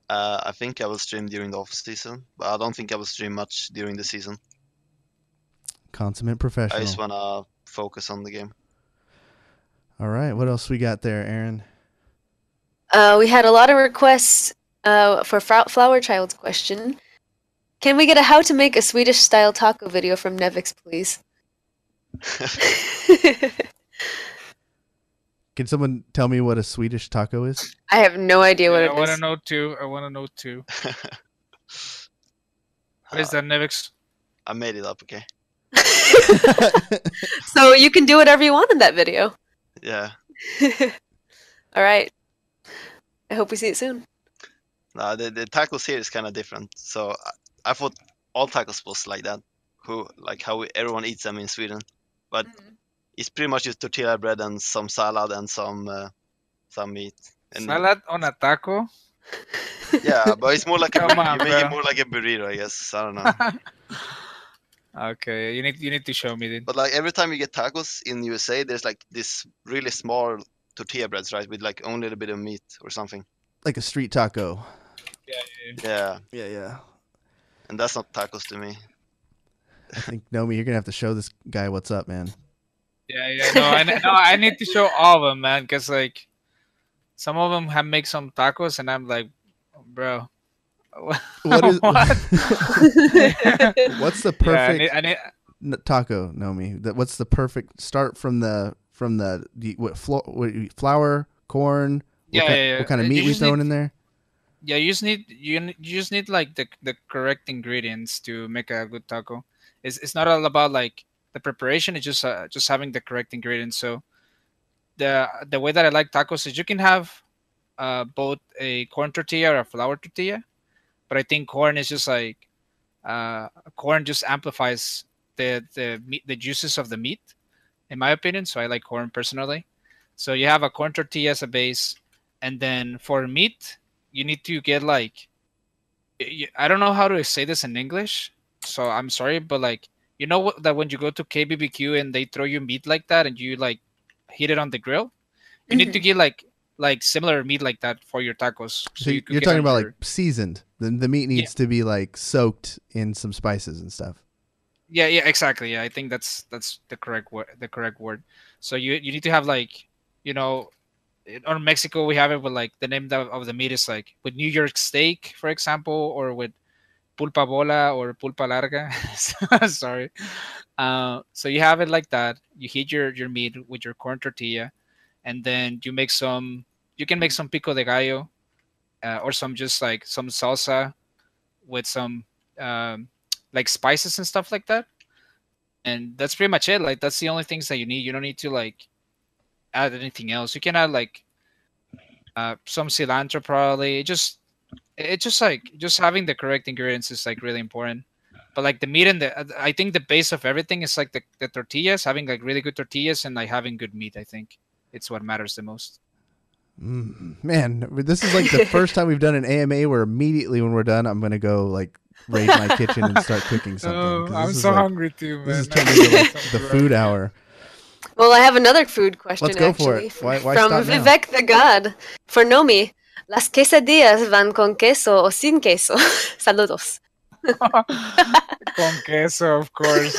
Speaker 2: I think I will stream during the off season, but I don't think I will stream much during the season.
Speaker 1: Consummate professional.
Speaker 2: I just wanna focus on the game.
Speaker 1: All right, what else we got there, Aaron?
Speaker 4: We had a lot of requests for Flower Child's question. Can we get a how to make a Swedish style taco video from Nevix, please?
Speaker 1: Can someone tell me what a Swedish taco is?
Speaker 4: I have no idea what
Speaker 3: I
Speaker 4: it
Speaker 3: want to
Speaker 4: is.
Speaker 3: know too. What is that, Nevix?
Speaker 2: I made it up, okay?
Speaker 4: So you can do whatever you want in that video.
Speaker 2: Yeah.
Speaker 4: All right. I hope we see it soon.
Speaker 2: No, the tacos here is kind of different. So I thought all tacos was like that, how everyone eats them in Sweden. But it's pretty much just tortilla bread and some salad and some meat. And
Speaker 3: Salad on a taco?
Speaker 2: yeah, but it's more like
Speaker 3: Come on,
Speaker 2: you make it
Speaker 3: bro.
Speaker 2: more like a burrito, I guess. I don't know.
Speaker 3: Okay, you need to show me then.
Speaker 2: But like every time you get tacos in USA, there's like this really small tortilla breads, right, with like only a little bit of meat or something.
Speaker 1: Like a street taco.
Speaker 2: Yeah,
Speaker 1: Yeah.
Speaker 2: and that's not tacos to me.
Speaker 1: I think Nomi, you're gonna have to show this guy what's up, man.
Speaker 3: Yeah. No, I need to show all of them, man, because like some of them have make some tacos, and I'm like, bro,
Speaker 1: What is
Speaker 3: what?
Speaker 1: what's the
Speaker 3: Yeah,
Speaker 1: perfect
Speaker 3: I need
Speaker 1: taco, Nomi? What's the perfect start from the flour, corn?
Speaker 3: yeah.
Speaker 1: What kind of
Speaker 3: You
Speaker 1: meat we
Speaker 3: just
Speaker 1: throwing
Speaker 3: need,
Speaker 1: in there?
Speaker 3: yeah, you just need like the correct ingredients to make a good taco. It's not all about like the preparation. It's just having the correct ingredients. So the way that I like tacos is you can have both a corn tortilla or a flour tortilla, but I think corn is just like corn just amplifies the juices of the meat, in my opinion. So I like corn personally. So you have a corn tortilla as a base, and then for meat, you need to get like I don't know how to say this in English, so I'm sorry, but like that when you go to KBBQ and they throw you meat like that and you like heat it on the grill, you need to
Speaker 4: Mhm.
Speaker 3: get like similar meat like that for your tacos, so
Speaker 1: So
Speaker 3: you could
Speaker 1: you're
Speaker 3: get
Speaker 1: talking
Speaker 3: on
Speaker 1: about
Speaker 3: your
Speaker 1: like seasoned. The meat
Speaker 3: yeah
Speaker 1: needs to be like soaked in some spices and stuff.
Speaker 3: yeah exactly yeah. I think that's the correct word. The correct word. So you need to have like you know or Mexico we have it with like the name of the meat is like with New York steak, for example, or with pulpa bola or pulpa larga. Sorry. So you have it like that. You heat your meat with your corn tortilla, and then you make some. You can make some pico de gallo, or some just like some salsa with some um, like spices and stuff like that. And that's pretty much it. Like that's the only things that you need. You don't need to like add anything else. You can add like some cilantro probably. It's just like just having the correct ingredients is like really important. But like the meat and I think the base of everything is like the tortillas, having like really good tortillas and like having good meat. I think it's what matters the most.
Speaker 1: Man, this is like the first time we've done an AMA where immediately when we're done, I'm gonna go like raid my kitchen and start cooking something.
Speaker 3: Oh,
Speaker 1: 'Cause
Speaker 3: I'm
Speaker 1: this is
Speaker 3: so
Speaker 1: like
Speaker 3: hungry too, man.
Speaker 1: this is
Speaker 3: I
Speaker 1: turned
Speaker 3: need to
Speaker 1: into
Speaker 3: get
Speaker 1: like
Speaker 3: some
Speaker 1: the
Speaker 3: grub.
Speaker 1: food hour.
Speaker 4: Well, I have another food question
Speaker 1: Let's go for it.
Speaker 4: actually
Speaker 1: Why
Speaker 4: from
Speaker 1: stop now?
Speaker 4: Vivek the God for Nomi. Las quesadillas van con queso o sin queso. Saludos.
Speaker 3: Con queso, of course.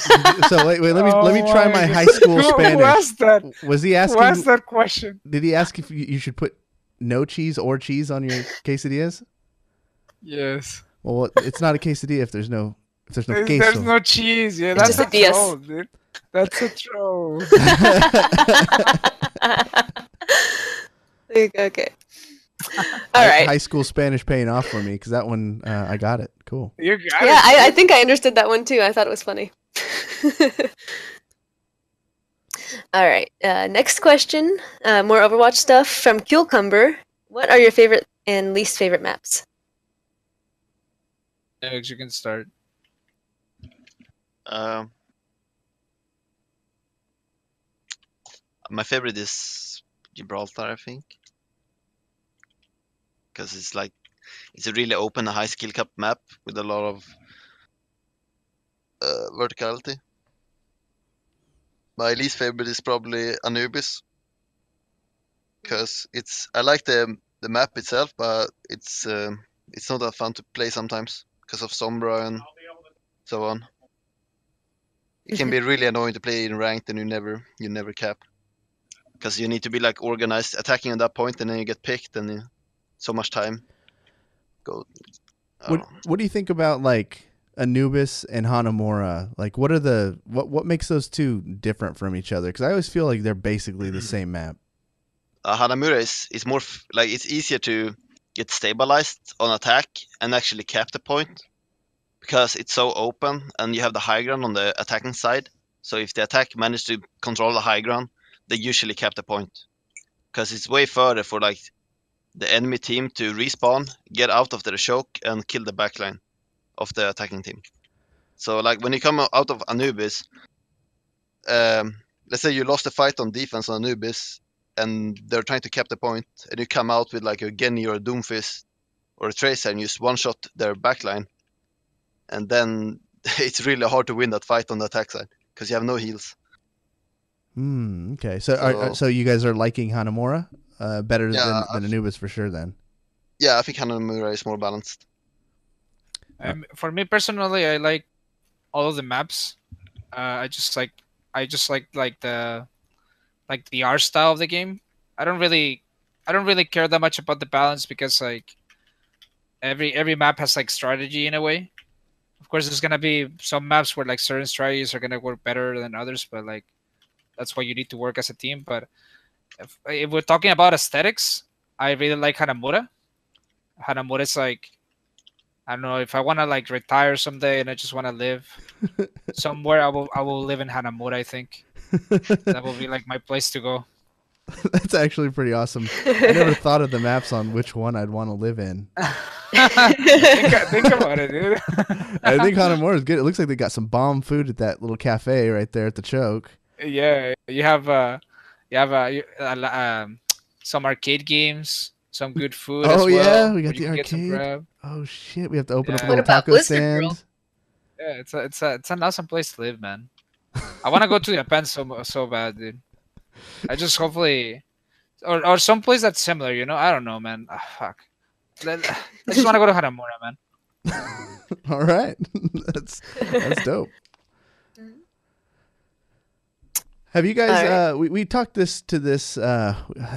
Speaker 1: So wait, let me
Speaker 3: Oh
Speaker 1: try my high school
Speaker 3: Who
Speaker 1: Spanish.
Speaker 3: asked that?
Speaker 1: Was he
Speaker 3: Who
Speaker 1: asking?
Speaker 3: asked that question?
Speaker 1: Did he ask if you should put no cheese or cheese on your quesadillas?
Speaker 3: Yes.
Speaker 1: Well, it's not a quesadilla if there's no
Speaker 3: There's
Speaker 1: queso.
Speaker 3: no cheese. Yeah,
Speaker 4: It's
Speaker 3: that's
Speaker 4: just
Speaker 3: a
Speaker 4: a dias.
Speaker 3: troll, dude. That's a troll.
Speaker 4: Okay. All right.
Speaker 1: High school Spanish paying off for me because that one I got it. Cool.
Speaker 3: You got
Speaker 4: Yeah,
Speaker 3: it.
Speaker 4: I think I understood that one too. I thought it was funny. All right. Next question. More Overwatch stuff from Cucumber. What are your favorite and least favorite maps?
Speaker 3: Alex, you can start.
Speaker 2: My favorite is Gibraltar, I think, because it's a really open, high skill cap map with a lot of verticality. My least favorite is probably Anubis, because I like the map itself, but it's not that fun to play sometimes because of Sombra and so on. It can be really annoying to play in ranked and you never cap, because you need to be like organized attacking at that point, and then you get picked, and so much time go.
Speaker 1: What do you think about like Anubis and Hanamura? Like, what makes those two different from each other? Because I always feel like they're basically the same map.
Speaker 2: Hanamura is more like it's easier to get stabilized on attack and actually cap the point, because it's so open and you have the high ground on the attacking side. So if the attack manages to control the high ground, they usually cap the point, because it's way further for like the enemy team to respawn, get out of their choke, and kill the backline of the attacking team. So like when you come out of Anubis, let's say you lost a fight on defense on Anubis and they're trying to cap the point, and you come out with like a Genny or a Doomfist or a Tracer and you just one-shot their backline, and then it's really hard to win that fight on the attack side because you have no heals.
Speaker 1: Okay. So you guys are liking Hanamura better than Anubis for sure then?
Speaker 2: Yeah, I think Hanamura is more balanced.
Speaker 3: For me personally, I like all of the maps. I just like the art style of the game. I don't really I don't really care that much about the balance because like every map has like strategy in a way. Of course, there's gonna be some maps where like certain strategies are gonna work better than others, but like that's why you need to work as a team. But if we're talking about aesthetics, I really like Hanamura. Hanamura's like I don't know if I want to like retire someday and I just want to live somewhere. I will live in Hanamura. I think that will be like my place to go.
Speaker 1: That's actually pretty awesome. I never thought of the maps on which one I'd want to live in.
Speaker 3: think about it, dude.
Speaker 1: I think Hanamura is good. It looks like they got some bomb food at that little cafe right there at the choke.
Speaker 3: Yeah, you have some arcade games, some good food
Speaker 1: Oh
Speaker 3: as well.
Speaker 1: yeah, we got
Speaker 3: where you
Speaker 1: the
Speaker 3: can get some
Speaker 1: arcade.
Speaker 3: grab.
Speaker 1: Oh shit, we have to open up a
Speaker 3: Yeah.
Speaker 4: What
Speaker 1: little
Speaker 4: about
Speaker 1: taco
Speaker 4: Blizzard
Speaker 1: stand.
Speaker 4: World?
Speaker 3: Yeah, it's an awesome place to live, man. I want to go to Japan so bad, dude. I just hopefully or some place that's similar, you know. I don't know, man. Ah, fuck. I just want to go to Hanamura, man.
Speaker 1: All right, that's dope. Have you guys?
Speaker 4: All right.
Speaker 1: We talked this the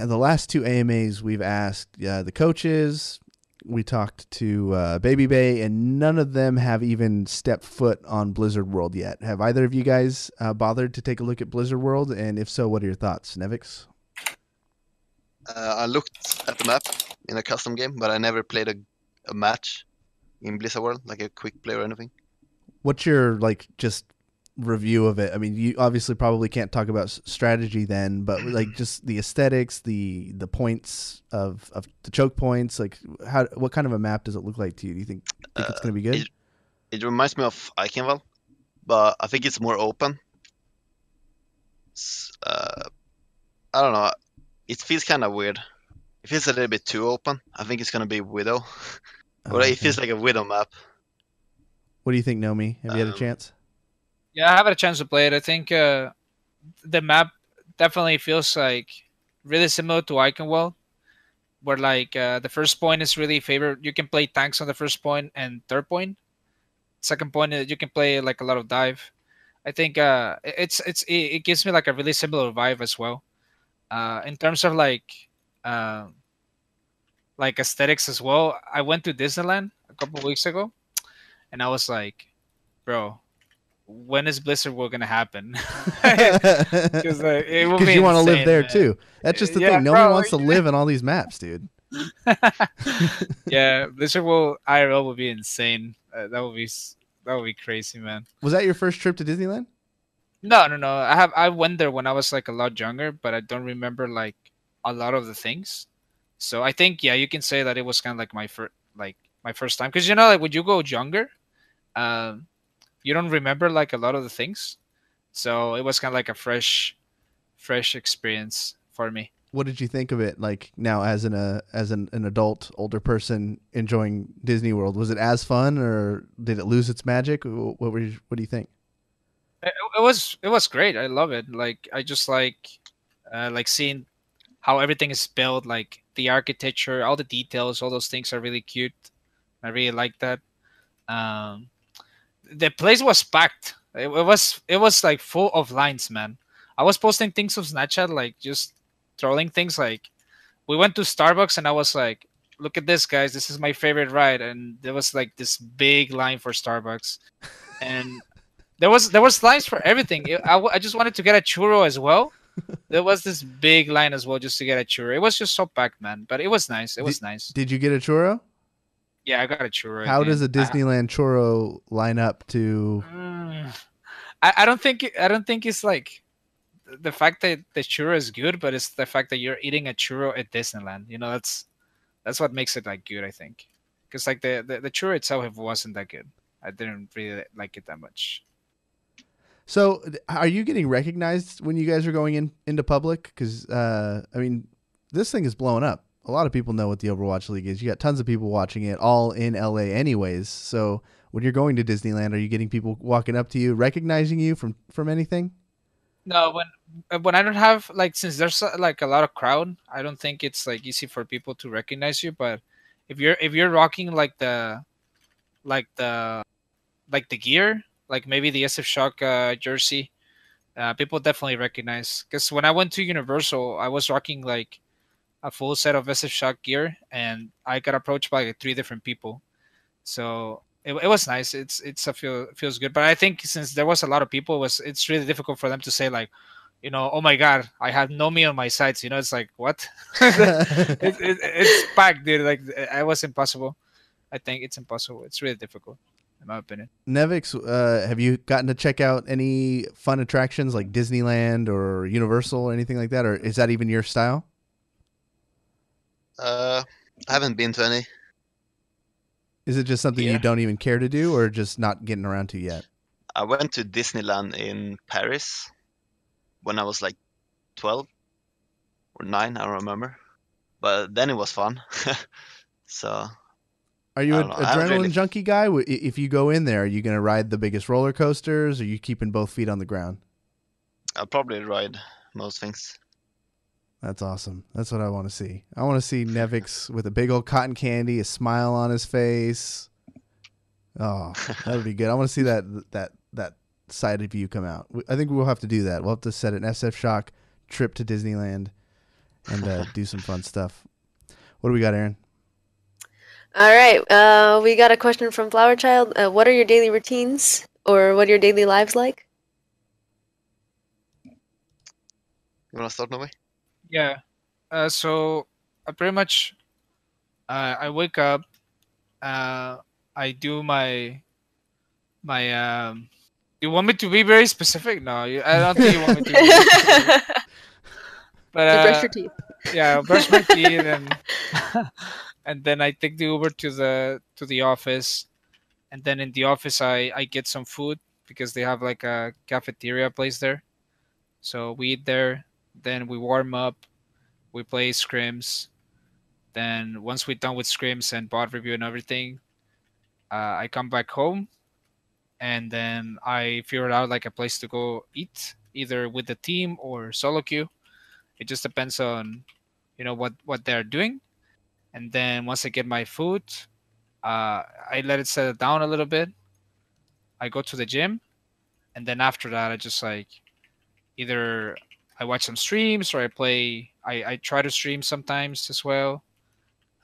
Speaker 1: last two AMAs. We've asked the coaches. We talked to Baby Bay, and none of them have even stepped foot on Blizzard World yet. Have either of you guys bothered to take a look at Blizzard World? And if so, what are your thoughts, Nevix?
Speaker 2: I looked at the map in a custom game, but I never played a match in Blizzard World, like a quick play or anything.
Speaker 1: What's your like just review of it? I mean, you obviously probably can't talk about strategy then, but like just the aesthetics, the points of the choke points, like what kind of a map does it look like to you? Do you think it's going to be good?
Speaker 2: It reminds me of Eichenwald, but I think it's more open. I don't know. It feels kind of weird. It feels a little bit too open. I think it's gonna be Widow, or it feels like a Widow map.
Speaker 1: What do you think, Nomi? Have you had a chance?
Speaker 3: Yeah, I haven't a chance to play it. I think the map definitely feels like really similar to Eichenwald, where like the first point is really favored. You can play tanks on the first point and third point. Second point, you can play like a lot of dive. I think it gives me like a really similar vibe as well. In terms of uh, like aesthetics as well, I went to Disneyland a couple of weeks ago, and I was like, bro, when is Blizzard World gonna happen? Because it will be
Speaker 1: you want to live
Speaker 3: insane,
Speaker 1: there
Speaker 3: man.
Speaker 1: too. That's just the
Speaker 3: Yeah,
Speaker 1: thing. Nobody
Speaker 3: bro,
Speaker 1: wants to live in all these maps, dude.
Speaker 3: Yeah, Blizzard World IRL would be insane. That would be crazy, man.
Speaker 1: Was that your first trip to Disneyland?
Speaker 3: No. I went there when I was like a lot younger, but I don't remember like a lot of the things. So I think yeah, you can say that it was kind of like my first time because you know like when you go younger, um, you don't remember like a lot of the things. So it was kind of like a fresh experience for me.
Speaker 1: What did you think of it? Like now, as an adult, older person enjoying Disney World, was it as fun, or did it lose its magic? What do you think?
Speaker 3: It was great. I love it. Like I just like seeing how everything is built, like the architecture, all the details, all those things are really cute. I really like that. Um, the place was packed. It was like full of lines, man. I was posting things on Snapchat, like just trolling things. Like we went to Starbucks, and I was like, "Look at this, guys! This is my favorite ride." And there was like this big line for Starbucks, and there was lines for everything. I just wanted to get a churro as well. There was this big line as well just to get a churro. It was just so packed, man. But it was nice. It was nice.
Speaker 1: Did you get a churro?
Speaker 3: Yeah, I got a churro.
Speaker 1: How
Speaker 3: again.
Speaker 1: does a Disneyland churro line up to?
Speaker 3: I don't think it's like the fact that the churro is good, but it's the fact that you're eating a churro at Disneyland. You know, that's what makes it like good. I think because like the churro itself wasn't that good. I didn't really like it that much.
Speaker 1: So, are you getting recognized when you guys are going into public? Because I mean, this thing is blowing up. A lot of people know what the Overwatch League is. You got tons of people watching it, all in LA, anyways. So, when you're going to Disneyland, are you getting people walking up to you, recognizing you from anything?
Speaker 3: No, when I don't have like since there's like a lot of crowd, I don't think it's like easy for people to recognize you. But if you're rocking like the like the gear, like maybe the SF Shock jersey, people definitely recognize. Because when I went to Universal, I was rocking like a full set of SF Shock gear, and I got approached by like, three different people. So it was nice. It's a feels good. But I think since there was a lot of people, it's really difficult for them to say like, oh my god, I have Nomi on my sites. It's like what? It's packed, dude. Like it was impossible. I think it's impossible. It's really difficult, in my opinion.
Speaker 1: Nevix, have you gotten to check out any fun attractions like Disneyland or Universal or anything like that, or is that even your style?
Speaker 2: I haven't been to any.
Speaker 1: Is it just something you
Speaker 2: Yeah.
Speaker 1: don't even care to do, or just not getting around to yet?
Speaker 2: I went to Disneyland in Paris when I was like 12 or 9, I don't remember. But then it was fun. So
Speaker 1: Are you
Speaker 2: I
Speaker 1: an
Speaker 2: don't know. I haven't
Speaker 1: adrenaline
Speaker 2: really-
Speaker 1: junkie guy? If you go in there, are you going to ride the biggest roller coasters, or are you keeping both feet on the ground?
Speaker 2: I'll probably ride most things.
Speaker 1: That's awesome. That's what I want to see. I want to see Nevix with a big old cotton candy, a smile on his face. Oh, that would be good. I want to see that side of you come out. I think we'll have to do that. We'll have to set an SF Shock trip to Disneyland and do some fun stuff. What do we got, Aaron?
Speaker 4: All right. We got a question from Flower Child. What are your daily routines, or what are your daily lives like?
Speaker 2: You wanna start, Nomi?
Speaker 3: Yeah. So I pretty much I wake up. I do my. You want me to be very specific? No, I don't think you want me to. Be very specific. But
Speaker 4: You brush your teeth.
Speaker 3: yeah, I brush my teeth and then I take the Uber to the office, and then in the office I get some food because they have like a cafeteria place there. So we eat there, then we warm up, we play scrims. Then once we're done with scrims and bot review and everything, I come back home, and then I figure out like a place to go eat, either with the team or solo queue. It just depends on what they're doing. And then once I get my food, I let it settle down a little bit. I go to the gym, and then after that, I just like either I watch some streams or I play. I try to stream sometimes as well.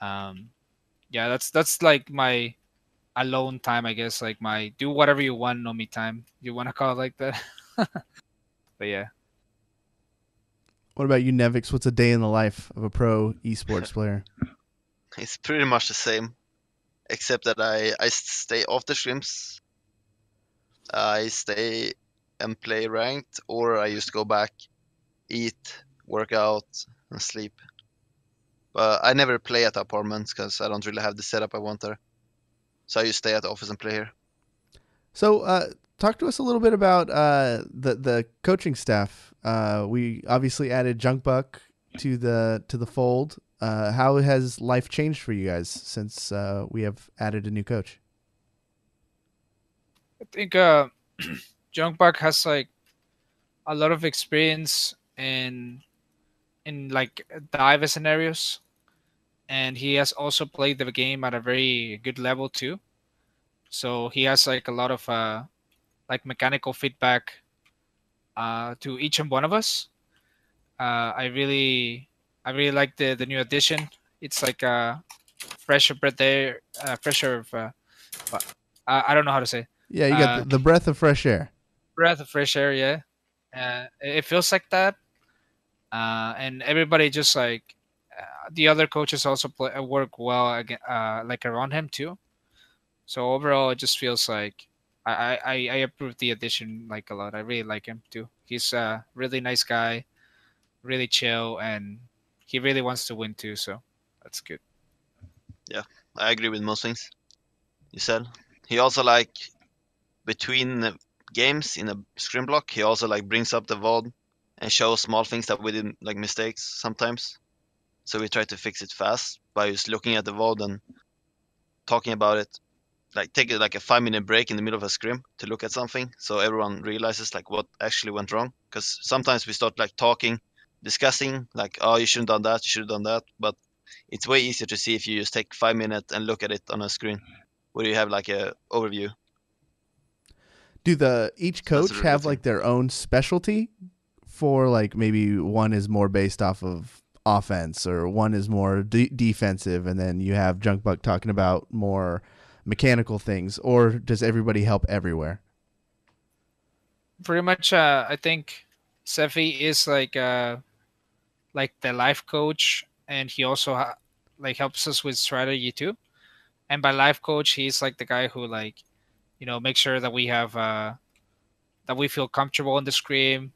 Speaker 3: Um, yeah, that's like my alone time, I guess. Like my do whatever you want, no me time. You want to call it like that? But yeah,
Speaker 1: What about you, Nevix? What's a day in the life of a pro esports player?
Speaker 2: It's pretty much the same, except that I stay off the streams. I stay and play ranked, or I just go back, eat, work out, and sleep. But I never play at the apartments because I don't really have the setup I want there. So I just stay at the office and play here.
Speaker 1: So, talk to us a little bit about the coaching staff. We obviously added Junkbuck to the fold. How has life changed for you guys since we have added a new coach?
Speaker 3: I think Jungbuck has like a lot of experience in like d.va scenarios, and he has also played the game at a very good level too. So he has like a lot of like mechanical feedback to each and one of us. I really like the new addition. It's like a fresher breath air, fresher. I don't know how to say.
Speaker 1: Yeah, you got the breath of fresh air.
Speaker 3: Breath of fresh air. Yeah, it feels like that. And everybody just like the other coaches also work well again, like around him too. So overall, it just feels like I approve the addition like a lot. I really like him too. He's a really nice guy, really chill, and he really wants to win too. So that's good.
Speaker 2: Yeah, I agree with most things you said. He also like between the games in a scrim block, he also like brings up the VOD and shows small things that we did like mistakes sometimes. So we try to fix it fast by just looking at the VOD and talking about it. Like take it like a 5-minute break in the middle of a scrim to look at something so everyone realizes like what actually went wrong. Because sometimes we start like talking, discussing like, oh, you shouldn't have done that, you should have done that. But it's way easier to see if you just take 5 minutes and look at it on a screen, where you have like a overview.
Speaker 1: Do each
Speaker 2: So that's a
Speaker 1: coach
Speaker 2: really
Speaker 1: have
Speaker 2: good
Speaker 1: like their own specialty for like maybe one is more based off of offense or one is more defensive, and then you have Junkbuck talking about more mechanical things, or does everybody help everywhere?
Speaker 3: Pretty much, I think Sefi is like the life coach, and he also like helps us with strategy too. And by life coach, he's like the guy who like make sure that we have that we feel comfortable on the screen.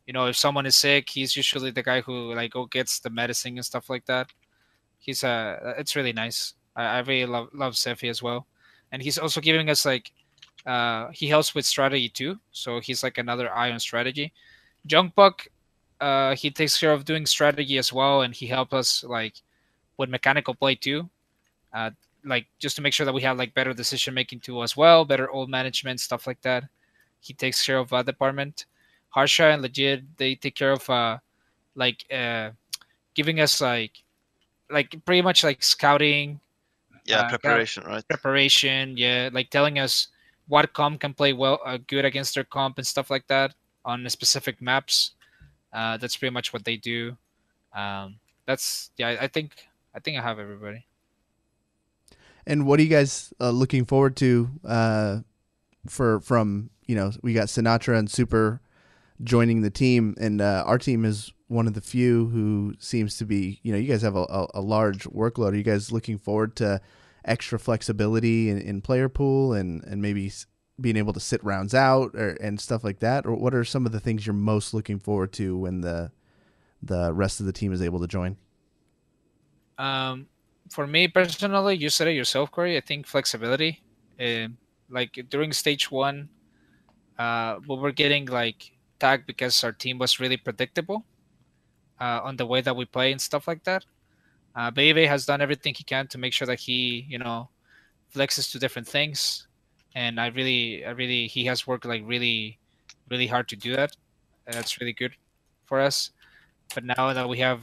Speaker 3: If someone is sick, he's usually the guy who like go gets the medicine and stuff like that. He's it's really nice. I really love Sefi as well, and he's also giving us like he helps with strategy too. So he's like another eye on strategy. Junkbuck, he takes care of doing strategy as well, and he helps us like with mechanical play too. Uh, like just to make sure that we have like better decision making too as well, better old management stuff like that. He takes care of that department. Harsha and Legit, they take care of like giving us like pretty much like scouting,
Speaker 2: Yeah, preparation, right?
Speaker 3: preparation, yeah, like telling us what comp can play well, good against their comp and stuff like that on specific maps. That's pretty much what they do. That's yeah. I think I have everybody.
Speaker 1: And what are you guys looking forward to from we got Sinatra and Super joining the team, and our team is one of the few who seems to be, you guys have a large workload. Are you guys looking forward to extra flexibility in player pool and maybe being able to sit rounds out and stuff like that? Or what are some of the things you're most looking forward to when the rest of the team is able to join?
Speaker 3: For me personally, you said it yourself, Corey. I think flexibility. Like during stage one, we were getting like tagged because our team was really predictable on the way that we play and stuff like that. Bebe has done everything he can to make sure that he, flexes to different things, and he has worked like really, really hard to do that. That's really good for us. But now that we have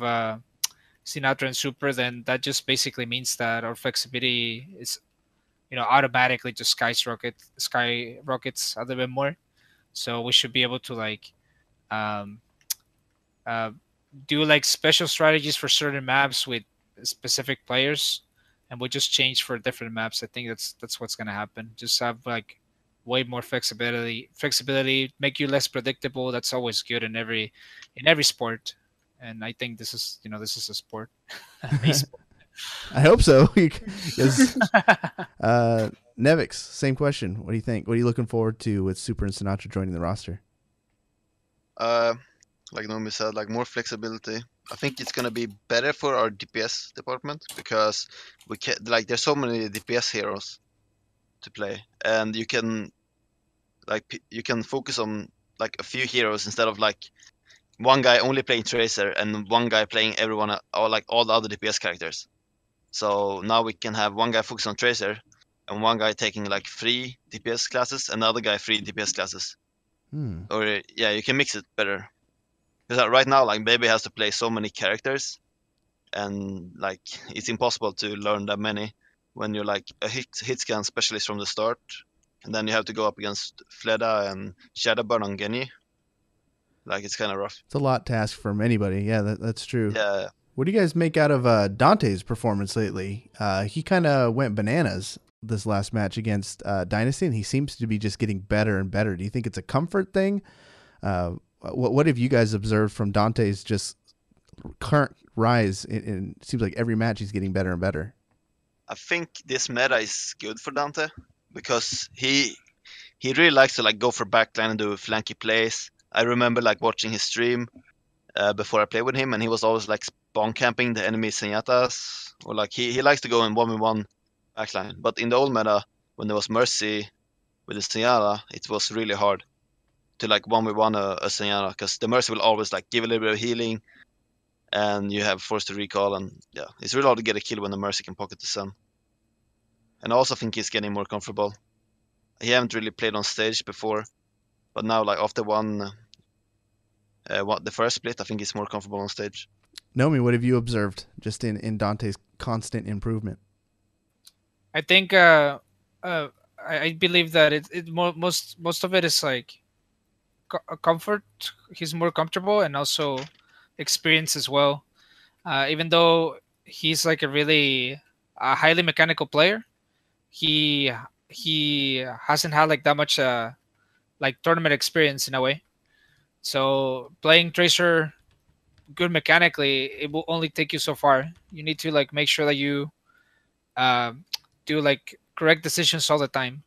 Speaker 3: Sinatra and Super, then that just basically means that our flexibility is, automatically just skyrockets a little bit more. So we should be able to like um, uh, do like special strategies for certain maps with specific players, and we just change for different maps. I think that's what's gonna happen. Just have like way more flexibility, make you less predictable. That's always good in every sport. And I think this is a sport. Baseball.
Speaker 1: I hope so. Because Nevix, same question. What do you think? What are you looking forward to with Super and Sinatra joining the roster?
Speaker 2: Like Nomi said, like more flexibility. I think it's gonna be better for our DPS department because we can like there's so many DPS heroes to play, and you can focus on like a few heroes instead of like one guy only playing Tracer and one guy playing everyone or like all the other DPS characters. So now we can have one guy focus on Tracer and one guy taking like 3 DPS classes and another guy 3 DPS classes. Or yeah, you can mix it better. Because right now, like Baby has to play so many characters, and like it's impossible to learn that many when you're like a hit scan specialist from the start, and then you have to go up against Fleda and Shadowburn on Genji. Like it's kind of rough.
Speaker 1: It's a lot to ask from anybody. Yeah, that's true.
Speaker 2: Yeah.
Speaker 1: What do you guys make out of Dante's performance lately? He kind of went bananas this last match against Dynasty, and he seems to be just getting better and better. Do you think it's a comfort thing? What have you guys observed from Dante's just current rise? It seems like every match he's getting better and better.
Speaker 2: I think this meta is good for Dante because he really likes to like go for backline and do flanky plays. I remember like watching his stream before I played with him, and he was always like spawn camping the enemy Zenyatas, or like he likes to go in 1v1 backline. But in the old meta, when there was Mercy with the Zenyatta, it was really hard to like 1v1 a Zenyatta because the Mercy will always like give a little bit of healing, and you have forced to recall, and yeah, it's really hard to get a kill when the Mercy can pocket the Sun. And I also think he's getting more comfortable. He haven't really played on stage before, but now like after the first split, I think he's more comfortable on stage.
Speaker 1: Nomi, what have you observed just in Dante's constant improvement?
Speaker 3: I think I believe that most of it is like comfort. He's more comfortable, and also experience as well. Even though he's like a really highly mechanical player, he he hasn't had like that much like tournament experience in a way. So playing Tracer good mechanically, it will only take you so far. You need to like make sure that you um do like correct decisions all the time.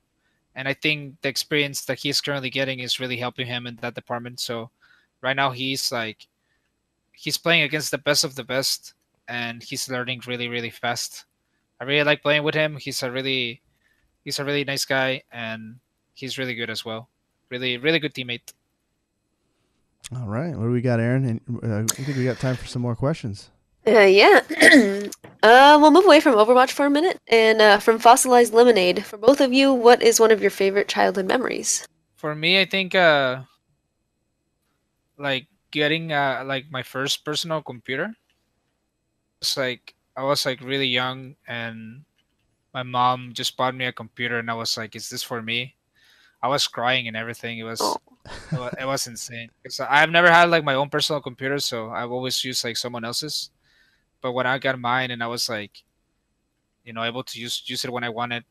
Speaker 3: And I think the experience that he's currently getting is really helping him in that department. So right now he's playing against the best of the best, and he's learning really really fast. I really like playing with him. He's a really nice guy, and he's really good as well. Really really good teammate.
Speaker 1: All right. What do we got, Aaron? And I think we got time for some more questions.
Speaker 4: Yeah. We'll move away from Overwatch for a minute, and from Fossilized Lemonade. For both of you, what is one of your favorite childhood memories?
Speaker 3: For me, I think like getting like my first personal computer. It's like I was like really young, and my mom just bought me a computer, and I was like, "Is this for me?" I was crying and everything.
Speaker 4: Oh.
Speaker 3: It was insane. Because I've never had like my own personal computer, so I've always used like someone else's. But when I got mine, and I was like, able to use it when I wanted,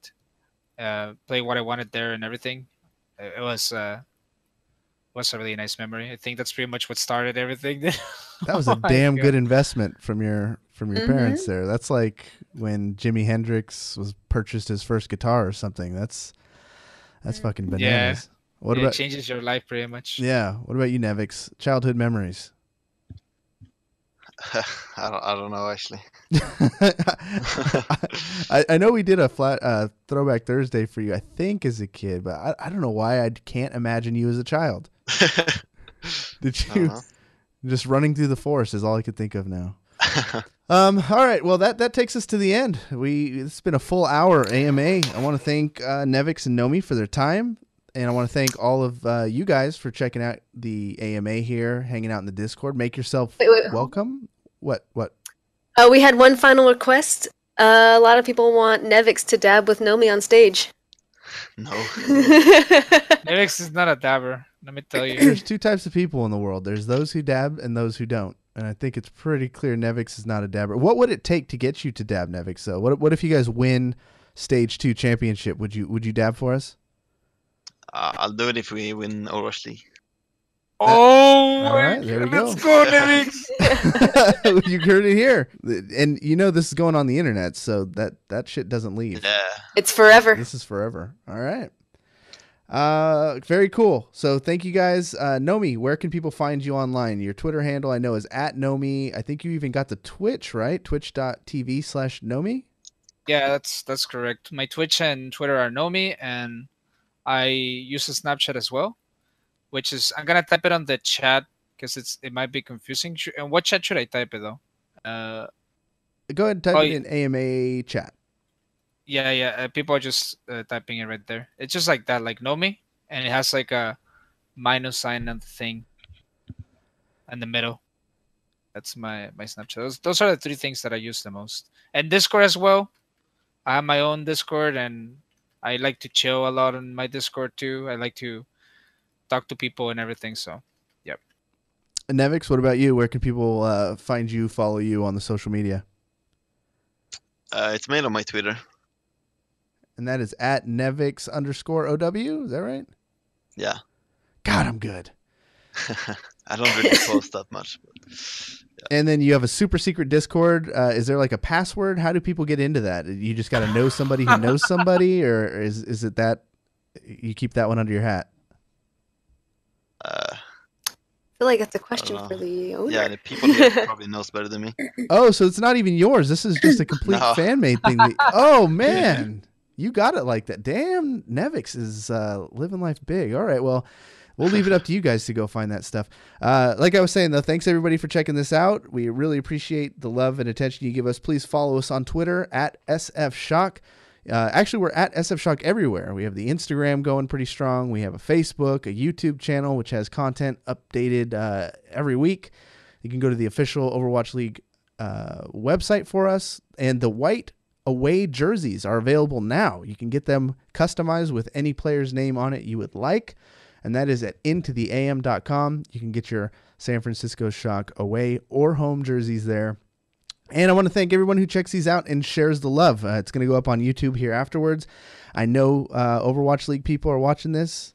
Speaker 3: play what I wanted there and everything, it was a really nice memory. I think that's pretty much what started everything.
Speaker 1: That was a
Speaker 3: Oh my
Speaker 1: damn
Speaker 3: God.
Speaker 1: good investment from your
Speaker 4: Mhm.
Speaker 1: parents there. That's like when Jimi Hendrix was purchased his first guitar or something. That's fucking bananas. What
Speaker 3: It
Speaker 1: about
Speaker 3: changes your life pretty much.
Speaker 1: Yeah, what about you, Nevix? Childhood memories.
Speaker 2: I don't know actually.
Speaker 1: I know we did a flat throwback Thursday for you, I think, as a kid, but I don't know why I can't imagine you as a child. Did
Speaker 2: I don't
Speaker 1: you
Speaker 2: know.
Speaker 1: just running through the forest is all I could think of now. All right, well that takes us to the end. It's been a full hour AMA. I want to thank Nevix and Nomy for their time, and I want to thank all of you guys for checking out the AMA here, hanging out in the Discord. Make yourself
Speaker 4: Wait.
Speaker 1: welcome. What?
Speaker 4: We had one final request. A lot of people want Nevix to dab with Nomi on stage.
Speaker 2: No.
Speaker 3: Nevix is not a dabber. Let me tell you.
Speaker 1: There's two types of people in the world. There's those who dab and those who don't. And I think it's pretty clear Nevix is not a dabber. What would it take to get you to dab, Nevix? So what if you guys win Stage 2 championship? Would you dab for us?
Speaker 2: I'll do it if we win Overwatch League.
Speaker 3: Oh,
Speaker 1: All right, there we go.
Speaker 3: let's go, Nevix.
Speaker 1: You heard it here. And this is going on the internet, so that shit doesn't leave.
Speaker 2: Yeah.
Speaker 4: It's forever.
Speaker 1: This is forever. All right. Very cool. So thank you guys. Nomi, where can people find you online? Your Twitter handle I know is @Nomi. I think you even got the Twitch, right? Twitch.tv/Nomi.
Speaker 3: Yeah, that's correct. My Twitch and Twitter are Nomi, and I use a Snapchat as well, which is I'm gonna type it on the chat because it might be confusing. And what chat should I type it though?
Speaker 1: Go ahead and type it in AMA chat.
Speaker 3: Yeah. People are just typing it right there. It's just like that, like Nomi, and it has like a minus sign on the thing in the middle. That's my Snapchat. Those are the three things that I use the most. And Discord as well. I have my own Discord, and I like to chill a lot on my Discord too. I like to talk to people and everything. So, yep.
Speaker 1: And Nevix, what about you? Where can people find you, follow you on the social media?
Speaker 2: It's made on my Twitter.
Speaker 1: And that is @Nevix_OW. Is that right?
Speaker 2: Yeah.
Speaker 1: God, I'm good.
Speaker 2: I don't really post that much. But, yeah.
Speaker 1: And then you have a super secret Discord. Is there like a password? How do people get into that? You just got to know somebody who knows somebody, or is it that you keep that one under your hat?
Speaker 4: I feel like that's a question
Speaker 2: know.
Speaker 4: for the owner.
Speaker 2: Yeah, the people here probably knows better than me.
Speaker 1: Oh, so it's not even yours. This is just a complete
Speaker 2: No.
Speaker 1: fan-made thing. Oh, man. You got it like that. Damn, Nevix is living life big. All right, well, we'll leave it up to you guys to go find that stuff. Like I was saying, though, thanks everybody for checking this out. We really appreciate the love and attention you give us. Please follow us on Twitter @SFShock. Actually, we're @SFShock everywhere. We have the Instagram going pretty strong. We have a Facebook, a YouTube channel, which has content updated every week. You can go to the official Overwatch League website for us, and the white away jerseys are available now. You can get them customized with any player's name on it you would like, and that is at intotheam.com. You can get your San Francisco Shock away or home jerseys there. And I want to thank everyone who checks these out and shares the love. It's going to go up on YouTube here afterwards. I know Overwatch League people are watching this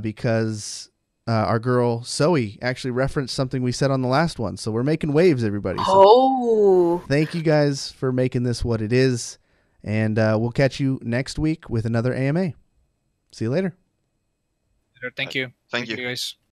Speaker 1: because our girl Zoe actually referenced something we said on the last one. So we're making waves, everybody. So thank you guys for making this what it is. And we'll catch you next week with another AMA. See you later.
Speaker 3: Thank you.
Speaker 2: Thank you.
Speaker 3: Guys.